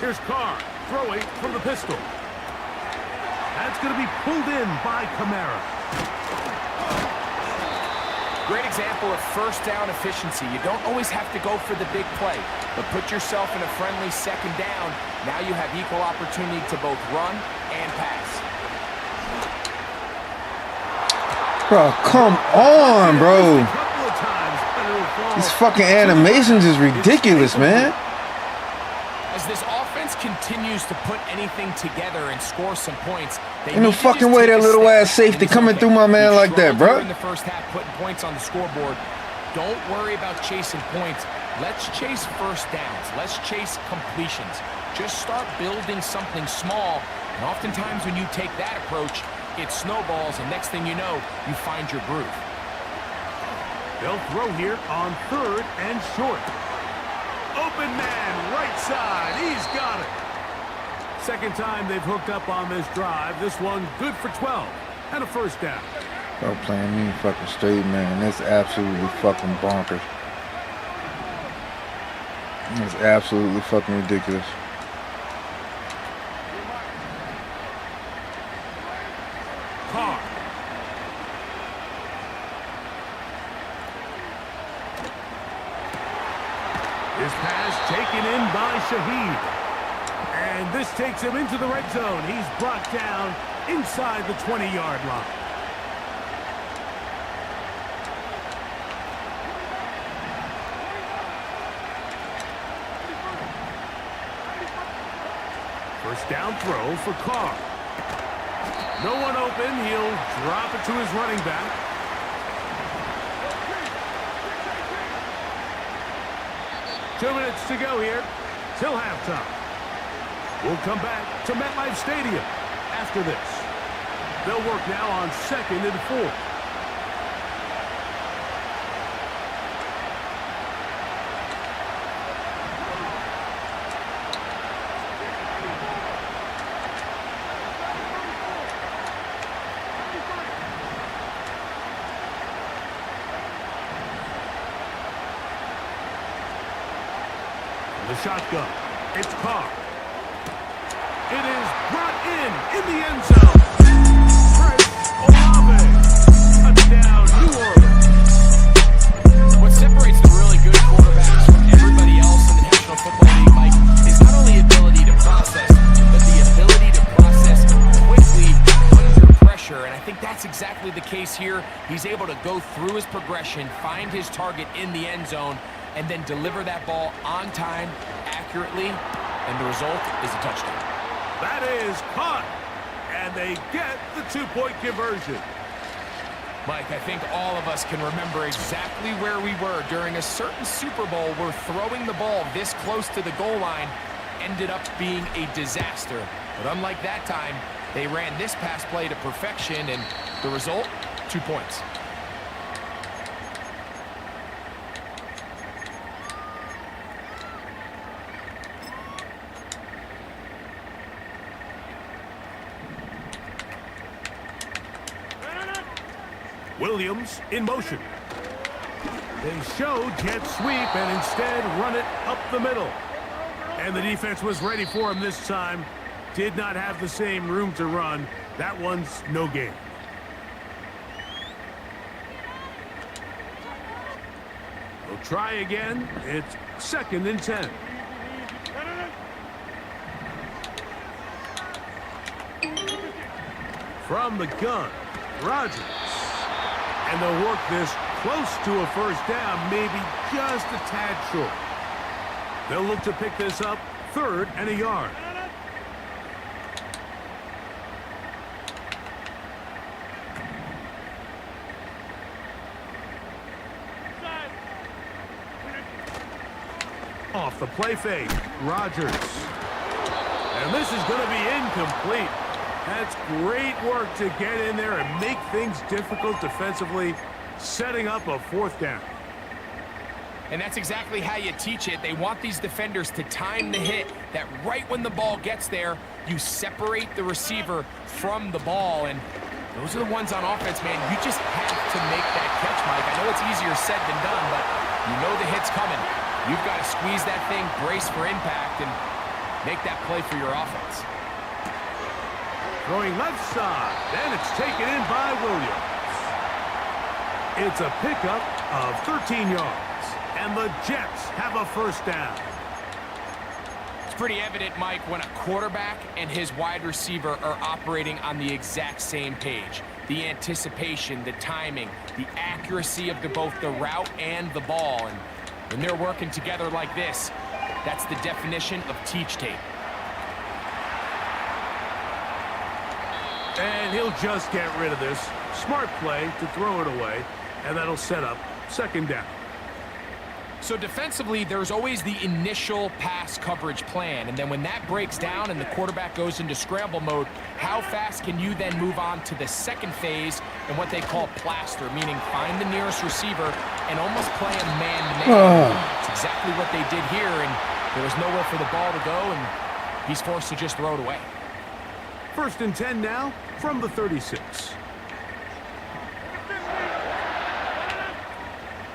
Here's Carr throwing from the pistol. That's going to be pulled in by Kamara. Great example of 1st down efficiency. You don't always have to go for the big play, but put yourself in a friendly 2nd down. Now you have equal opportunity to both run and pass. Bro, come on, bro. These fucking animations is ridiculous, man. As this offense continues to put anything together and score some points, ain't no fucking way that little ass safety coming through my man like that, bro. In the first half, putting points on the scoreboard. Don't worry about chasing points. Let's chase 1st downs. Let's chase completions. Just start building something small. And oftentimes when you take that approach, it snowballs, and next thing you know, you find your groove. They'll throw here on 3rd and short. Open man, right side. He's got it. 2nd time they've hooked up on this drive. This one good for 12 and a 1st down. Bro, playing me fucking straight, man. That's absolutely fucking bonkers. That's absolutely fucking ridiculous. Carr. His pass taken in by Shaheed. And this takes him into the red zone. He's brought down inside the 20-yard line. First down throw for Carr. No one open. He'll drop it to his running back. Two minutes to go here till halftime. We'll come back to MetLife Stadium after this. They'll work now on 2nd and 4. The shotgun. It's Carr. It is brought in the end zone. Chris Olave. Touchdown, New Orleans. What separates the really good quarterbacks from everybody else in the National Football League, Mike, is not only ability to process, but the ability to process quickly under pressure. And I think that's exactly the case here. He's able to go through his progression, find his target in the end zone, and then deliver that ball on time, accurately, and the result is a touchdown. That is caught, and they get the two-point conversion. Mike, I think all of us can remember exactly where we were during a certain Super Bowl where throwing the ball this close to the goal line ended up being a disaster. But unlike that time, they ran this pass play to perfection, and the result, 2 points. Williams in motion. They show jet sweep and instead run it up the middle. And the defense was ready for him this time. Did not have the same room to run. That one's no gain. They'll try again. It's 2nd and 10. From the gun, Rodgers. And they'll work this close to a first down, maybe just a tad short. They'll look to pick this up 3rd and a yard. Off the play fake, Rodgers. And this is going to be incomplete. That's great work to get in there and make things difficult defensively, setting up a 4th down. And that's exactly how you teach it. They want these defenders to time the hit, that right when the ball gets there, you separate the receiver from the ball. And those are the ones on offense, man. You just have to make that catch, Mike. I know it's easier said than done, but you know the hit's coming. You've got to squeeze that thing, brace for impact, and make that play for your offense. Throwing left side, and it's taken in by Williams. It's a pickup of 13 yards, and the Jets have a 1st down. It's pretty evident, Mike, when a quarterback and his wide receiver are operating on the exact same page. The anticipation, the timing, the accuracy of both the route and the ball. And when they're working together like this, that's the definition of teach tape. And he'll just get rid of this. Smart play to throw it away, and that'll set up 2nd down. So defensively, there's always the initial pass coverage plan, and then when that breaks down and the quarterback goes into scramble mode, how fast can you then move on to the 2nd phase and what they call plaster, meaning find the nearest receiver and almost play a man-to-man. It's exactly what they did here, and there was nowhere for the ball to go, and he's forced to just throw it away. 1st and 10 now from the 36.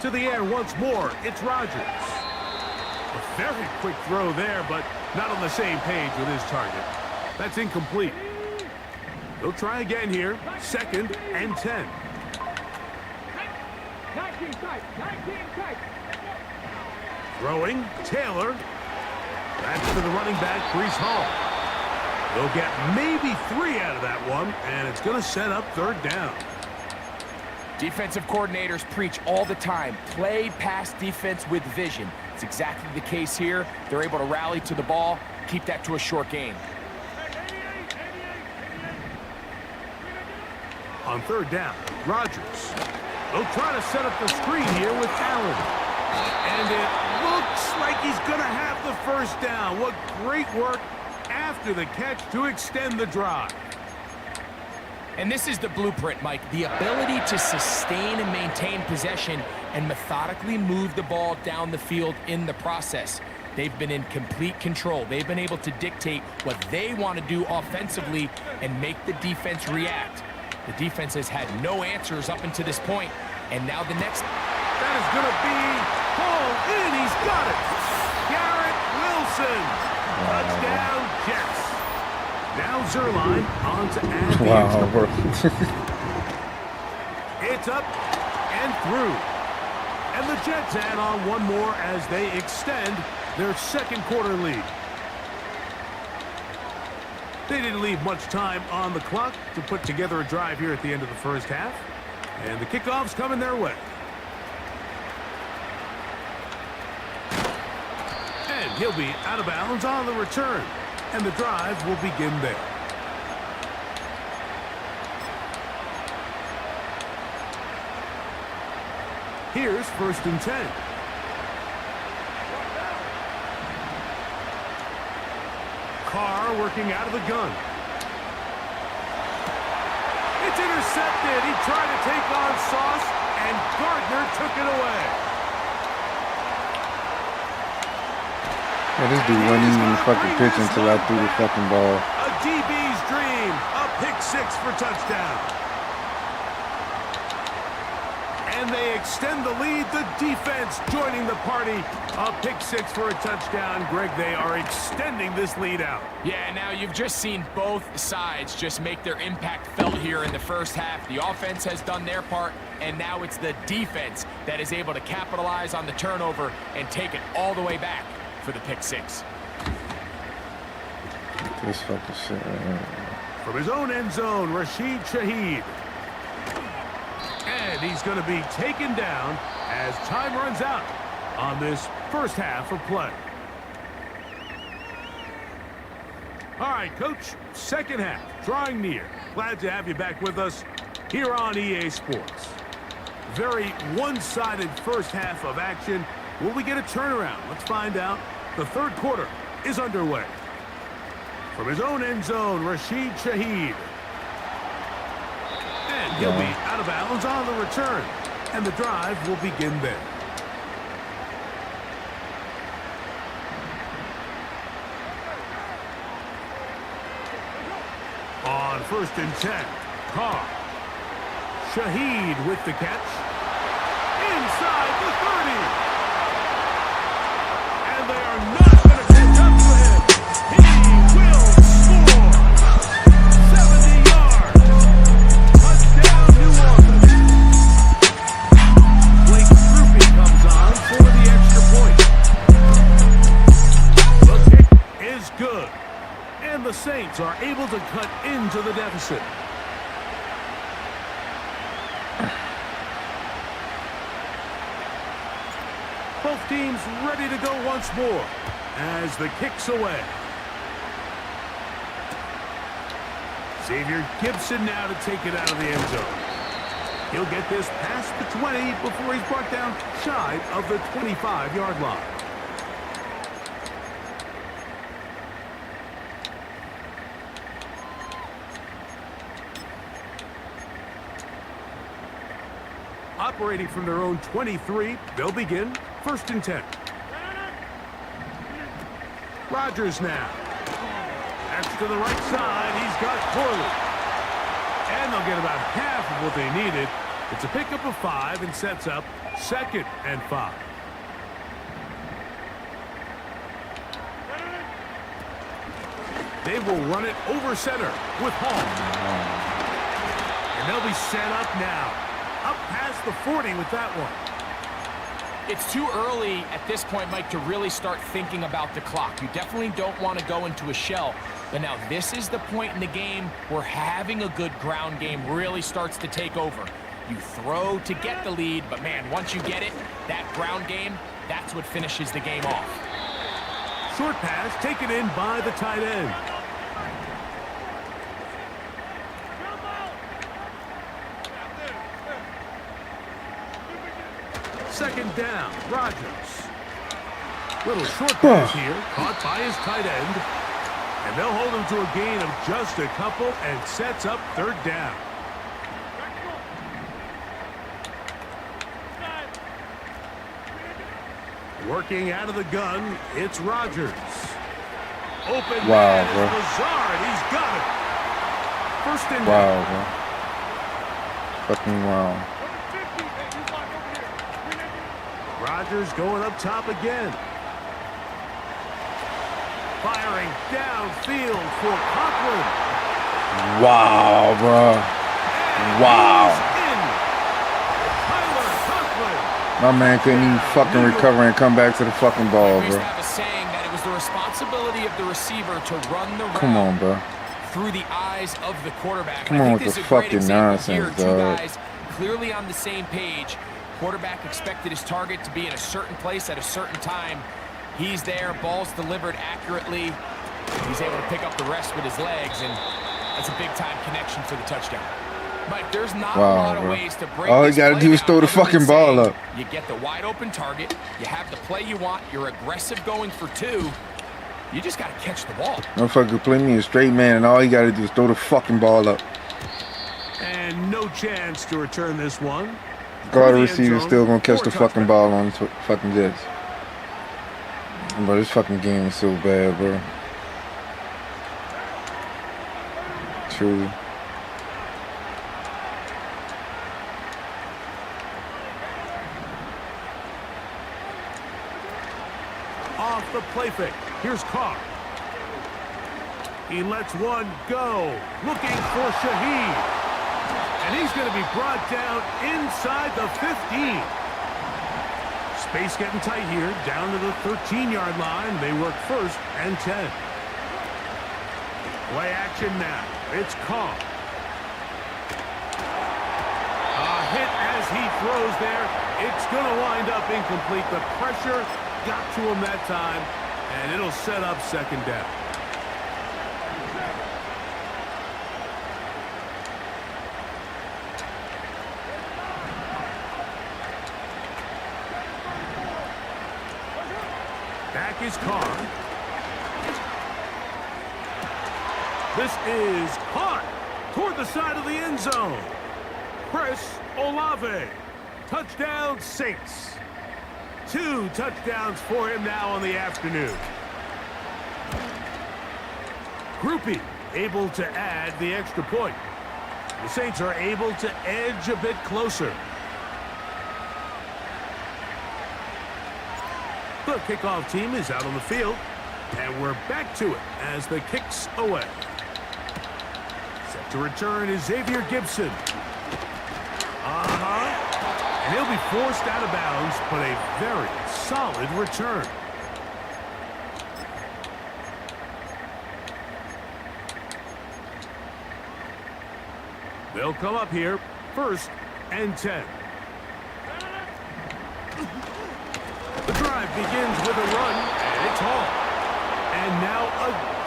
To the air once more, it's Rodgers. A very quick throw there, but not on the same page with his target. That's incomplete. They'll try again here, 2nd and 10. Throwing, Taylor. That's to the running back, Breece Hall. They'll get maybe 3 out of that one, and it's going to set up 3rd down. Defensive coordinators preach all the time, play pass defense with vision. It's exactly the case here. They're able to rally to the ball, keep that to a short gain. On 3rd down, Rodgers. They'll try to set up the screen here with Allen. And it looks like he's going to have the 1st down. What great work after the catch to extend the drive. And this is the blueprint, Mike. The ability to sustain and maintain possession and methodically move the ball down the field in the process. They've been in complete control. They've been able to dictate what they want to do offensively and make the defense react. The defense has had no answers up until this point, and now the next... That is going to be hauled in. He's got it. Garrett Wilson. Touchdown, Jets. Now Zerline on to add the Wow, extra bro. It's up and through. And the Jets add on one more as they extend their second quarter lead. They didn't leave much time on the clock to put together a drive here at the end of the first half. And the kickoff's coming their way. And he'll be out of bounds on the return. And the drive will begin there. Here's 1st and 10. Carr working out of the gun. It's intercepted. He tried to take on Sauce, and Gardner took it away. Yeah, this dude wasn't even the fucking pitch until I threw the fucking ball. A DB's dream. A pick 6 for touchdown. And they extend the lead. The defense joining the party. A pick 6 for a touchdown. Greg, they are extending this lead out. Yeah, now you've just seen both sides just make their impact felt here in the first half. The offense has done their part, and now it's the defense that is able to capitalize on the turnover and take it all the way back for the pick 6. This fucking shit right here. From his own end zone, Rashid Shaheed. And he's going to be taken down as time runs out on this first half of play. All right, Coach, second half, drawing near. Glad to have you back with us here on EA Sports. Very one-sided first half of action. Will we get a turnaround? Let's find out. The third quarter is underway. From his own end zone, Rashid Shaheed. And he'll be out of bounds on the return. And the drive will begin there. On 1st and 10, Carr. Shaheed with the catch. Inside the 30. And they are not going to catch up to him. He will score. 70 yards. Touchdown, New Orleans. Blake Ruby comes on for the extra point. The kick is good. And the Saints are able to cut into the deficit. Both teams ready to go once more as the kick's away. Xavier Gibson now to take it out of the end zone. He'll get this past the 20 before he's brought down shy of the 25-yard line. Operating from their own 23, they'll begin 1st and 10. Rodgers now. That's to the right side. He's got Corley. And they'll get about half of what they needed. It's a pickup of 5 and sets up 2nd and 5. They will run it over center with Hall. And they'll be set up now. Up past the 40 with that one. It's too early at this point, Mike, to really start thinking about the clock. You definitely don't want to go into a shell. But now this is the point in the game where having a good ground game really starts to take over. You throw to get the lead, but man, once you get it, that ground game, that's what finishes the game off. Short pass taken in by the tight end. Second down, Rodgers. Little short pass here, caught by his tight end. And they'll hold him to a gain of just a couple and sets up 3rd down. Working out of the gun, it's Rodgers. Open man is Lazard. He's got it. 1st and 10. Bro. Fucking wow. Rodgers going up top again. Firing downfield for Conklin. Wow, bro. Wow. Tyler Conklin. My man couldn't even fucking recover and come back to the fucking ball, We used bro. to have a saying that it was the responsibility of the receiver to run the route. Come on, bro. Through the eyes of the quarterback. Come I on think with this the is a great fucking example here. nonsense, Two dog. guys clearly on the same page. Quarterback expected his target to be in a certain place at a certain time. He's there, ball's delivered accurately. He's able to pick up the rest with his legs, and that's a big-time connection for the touchdown. But there's not a lot of ways to break All you this gotta play do is down throw the other than fucking ball saying up. You get the wide-open target, you have the play you want, you're aggressive going for two. You just got to catch the ball. Motherfucker play me a straight man, and all you gotta do is throw the fucking ball up. And no chance to return this one. Guard receiver still gonna catch the fucking ball on his fucking Jets. Bro, this fucking game is so bad, bro. True. Off the play fake. Here's Carr. He lets one go. Looking for Shaheed. And he's going to be brought down inside the 15. Space getting tight here. Down to the 13-yard line. They work 1st and 10. Play action now. It's Carr. A hit as he throws there. It's going to wind up incomplete. The pressure got to him that time, and it'll set up 2nd down. Back is Carr. This is caught toward the side of the end zone. Chris Olave. Touchdown, Saints. 2 touchdowns for him now on the afternoon. Groupie able to add the extra point. The Saints are able to edge a bit closer. The kickoff team is out on the field, and we're back to it as the kick's away. Set to return is Xavier Gibson. And he'll be forced out of bounds, but a very solid return. They'll come up here, 1st and 10. The drive begins with a run, and it's Hall. And now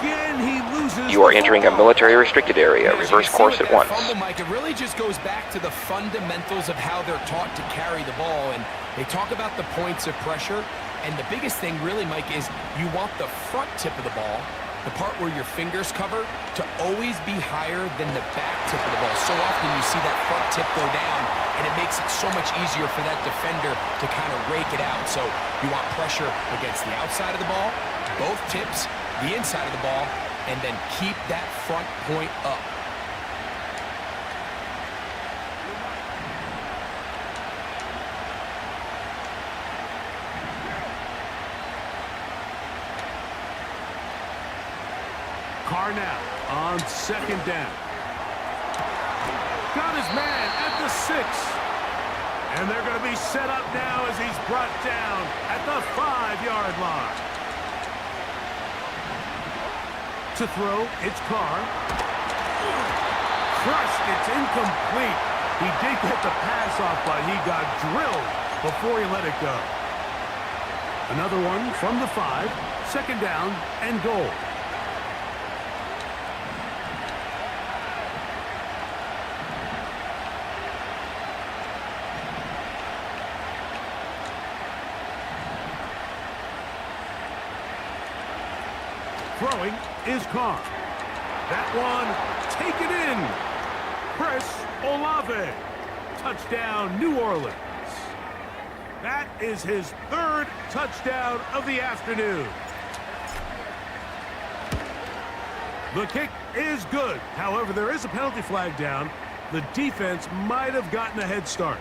again he loses. You are entering a military restricted area. Reverse course at once. Fumble, Mike, it really just goes back to the fundamentals of how they're taught to carry the ball. And they talk about the points of pressure. And the biggest thing really, Mike, is you want the front tip of the ball, the part where your fingers cover, to always be higher than the back tip of the ball. So often you see that front tip go down, and it makes it so much easier for that defender to kind of rake it out. So you want pressure against the outside of the ball, both tips, the inside of the ball, and then keep that front point up. Carr now on 2nd down. Got his man at the 6. And they're going to be set up now as he's brought down at the 5-yard line. To throw, it's Carr. Crushed, it's incomplete. He did get the pass off, but he got drilled before he let it go. Another one from the 5, 2nd down and goal. Throwing is Carr. That one taken in. Chris Olave. Touchdown, New Orleans. That is his 3rd touchdown of the afternoon. The kick is good. However, there is a penalty flag down. The defense might have gotten a head start.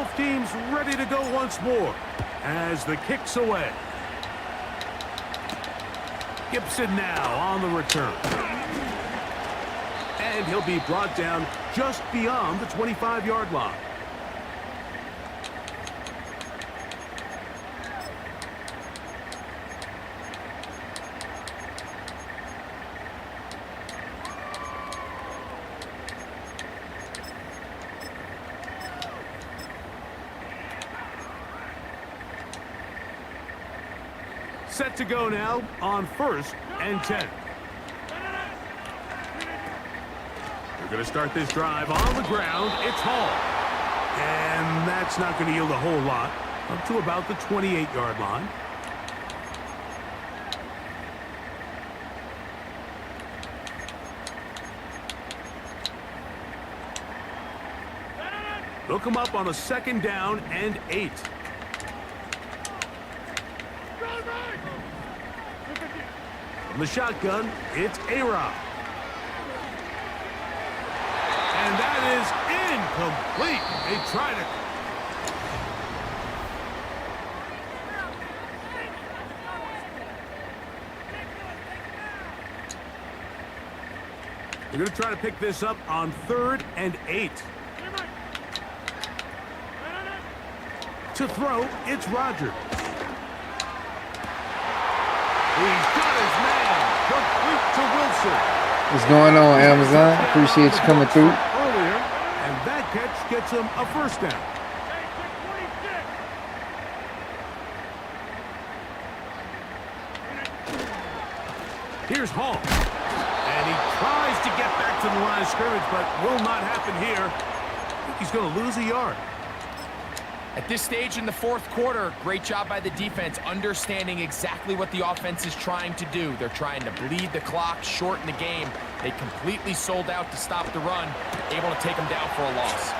Both teams ready to go once more as the kick's away. Gibson now on the return. And he'll be brought down just beyond the 25-yard line. Set to go now on 1st and 10. They're going to start this drive on the ground. It's Hall. And that's not going to yield a whole lot. Up to about the 28-yard line. They'll come up on a 2nd down and 8. From the shotgun, it's A-Rob. And that is incomplete. They try to... They're going to try to pick this up on 3rd and 8. To throw, it's Rodgers. He's got his man. Complete to Wilson. What's going on, Amazon? Appreciate you coming through. Earlier, and that catch gets him a 1st down. Here's Hall. And he tries to get back to the line of scrimmage, but will not happen here. I think he's going to lose a yard. At this stage in the 4th quarter, great job by the defense, understanding exactly what the offense is trying to do. They're trying to bleed the clock, shorten the game. They completely sold out to stop the run, able to take them down for a loss.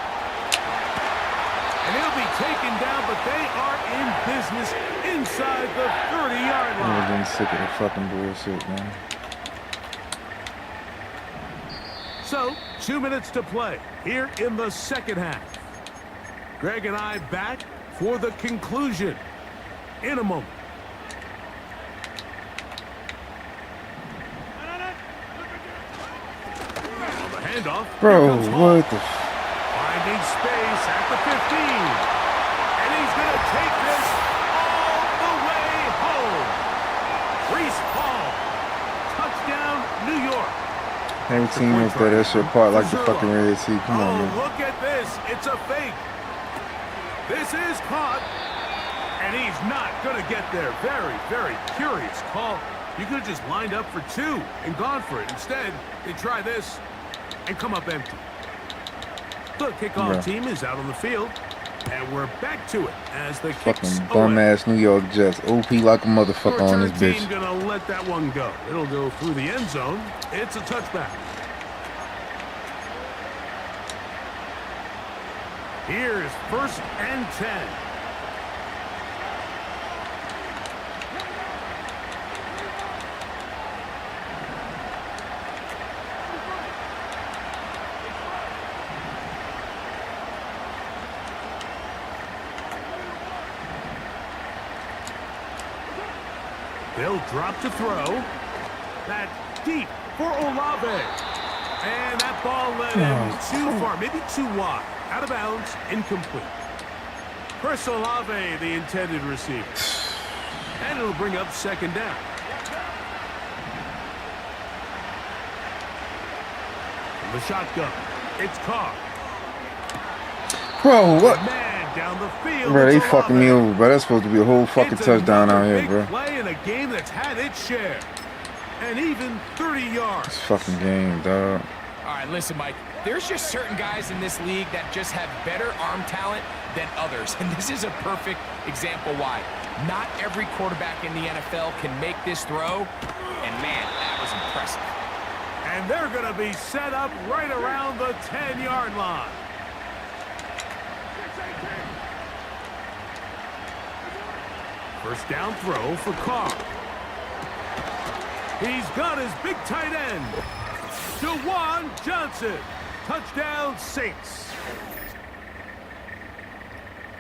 And he'll be taken down, but they are in business inside the 30-yard line. I'm getting sick of the fucking bullshit, man. So, 2 minutes to play here in the 2nd half. Greg and I back for the conclusion in a moment. The handoff. Bro, what the... Finding space at the 15. And he's going to take this all the way home. Reese Hall. Touchdown, New York. Every team up there, that shit part like the fucking Red Sea. Come on, man. Look at this. It's a fake. This is caught, and he's not going to get there. Very, very curious call. You could have just lined up for 2 and gone for it. Instead, they try this and come up empty. The kickoff team is out on the field, and we're back to it as the kicks fucking bum-ass New York Jets. OP like a motherfucker on this bitch. Team going to let that one go. It'll go through the end zone. It's a touchback. Here's 1st and 10. They'll drop to throw. That deep for Olave. And that ball led him too far, maybe too wide. Out of bounds, incomplete. Chris Olave, the intended receiver. And it'll bring up 2nd down. From the shotgun, it's Carr. Bro, what? Man down the field. Bro, they fucking me over, bro. That's supposed to be a whole fucking touchdown out here, bro. Play in a game that's had its share. And even 30 yards. This fucking game, dog. All right, listen, Mike. There's just certain guys in this league that just have better arm talent than others. And this is a perfect example why. Not every quarterback in the NFL can make this throw. And, man, that was impressive. And they're going to be set up right around the 10-yard line. First down throw for Carr. He's got his big tight end. Juwan Johnson. Touchdown, Saints.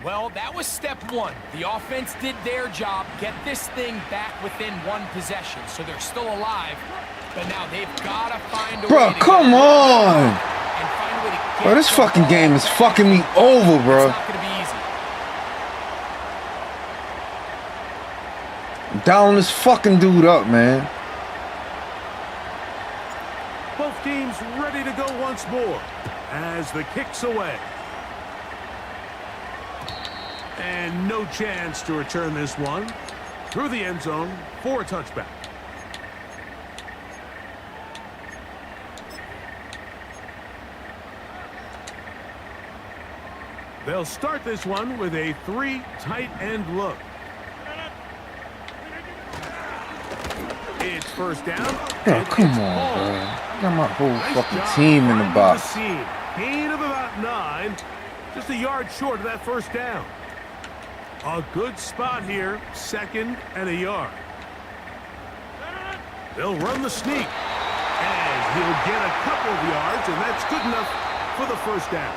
Well, that was step one. The offense did their job, get this thing back within one possession, so they're still alive. But now they've got to find a way to come on! And find a way to get Bro, this the fucking ball. game is fucking me over, bro. It's not going to be easy. Down this fucking dude up, man. Both teams ready to go once more as the kick's away. And no chance to return this one through the end zone for a touchback. They'll start this one with a 3 tight end look. It's first down. Oh, come on, bro. Got my whole fucking team in the box. Gain of about 9. Just a yard short of that first down. A good spot here. 2nd and a yard. They'll run the sneak. And he'll get a couple of yards, and that's good enough for the first down.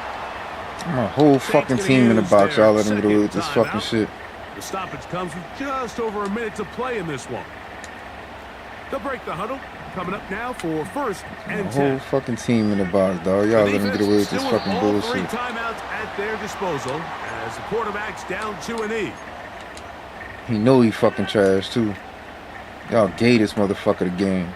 My whole fucking team in the box. Y'all let him get away with this fucking shit. The stoppage comes with just over a minute to play in this one. They'll break the huddle. Coming up now for 1st and 10. My whole fucking team in the box, dog. Y'all let him get away with this fucking all bullshit. 3 timeouts at their disposal as the quarterback's down to an E. He know he fucking trash, too. Y'all gave this motherfucker the game.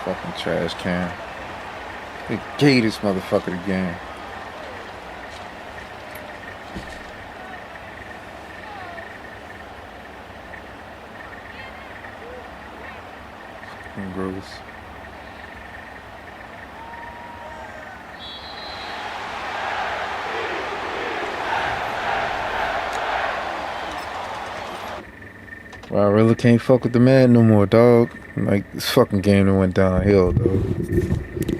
Fucking trash can. They gave this motherfucker the game. Fucking gross. Well, I really can't fuck with the man no more, dog. Like, this fucking game that went downhill, dog.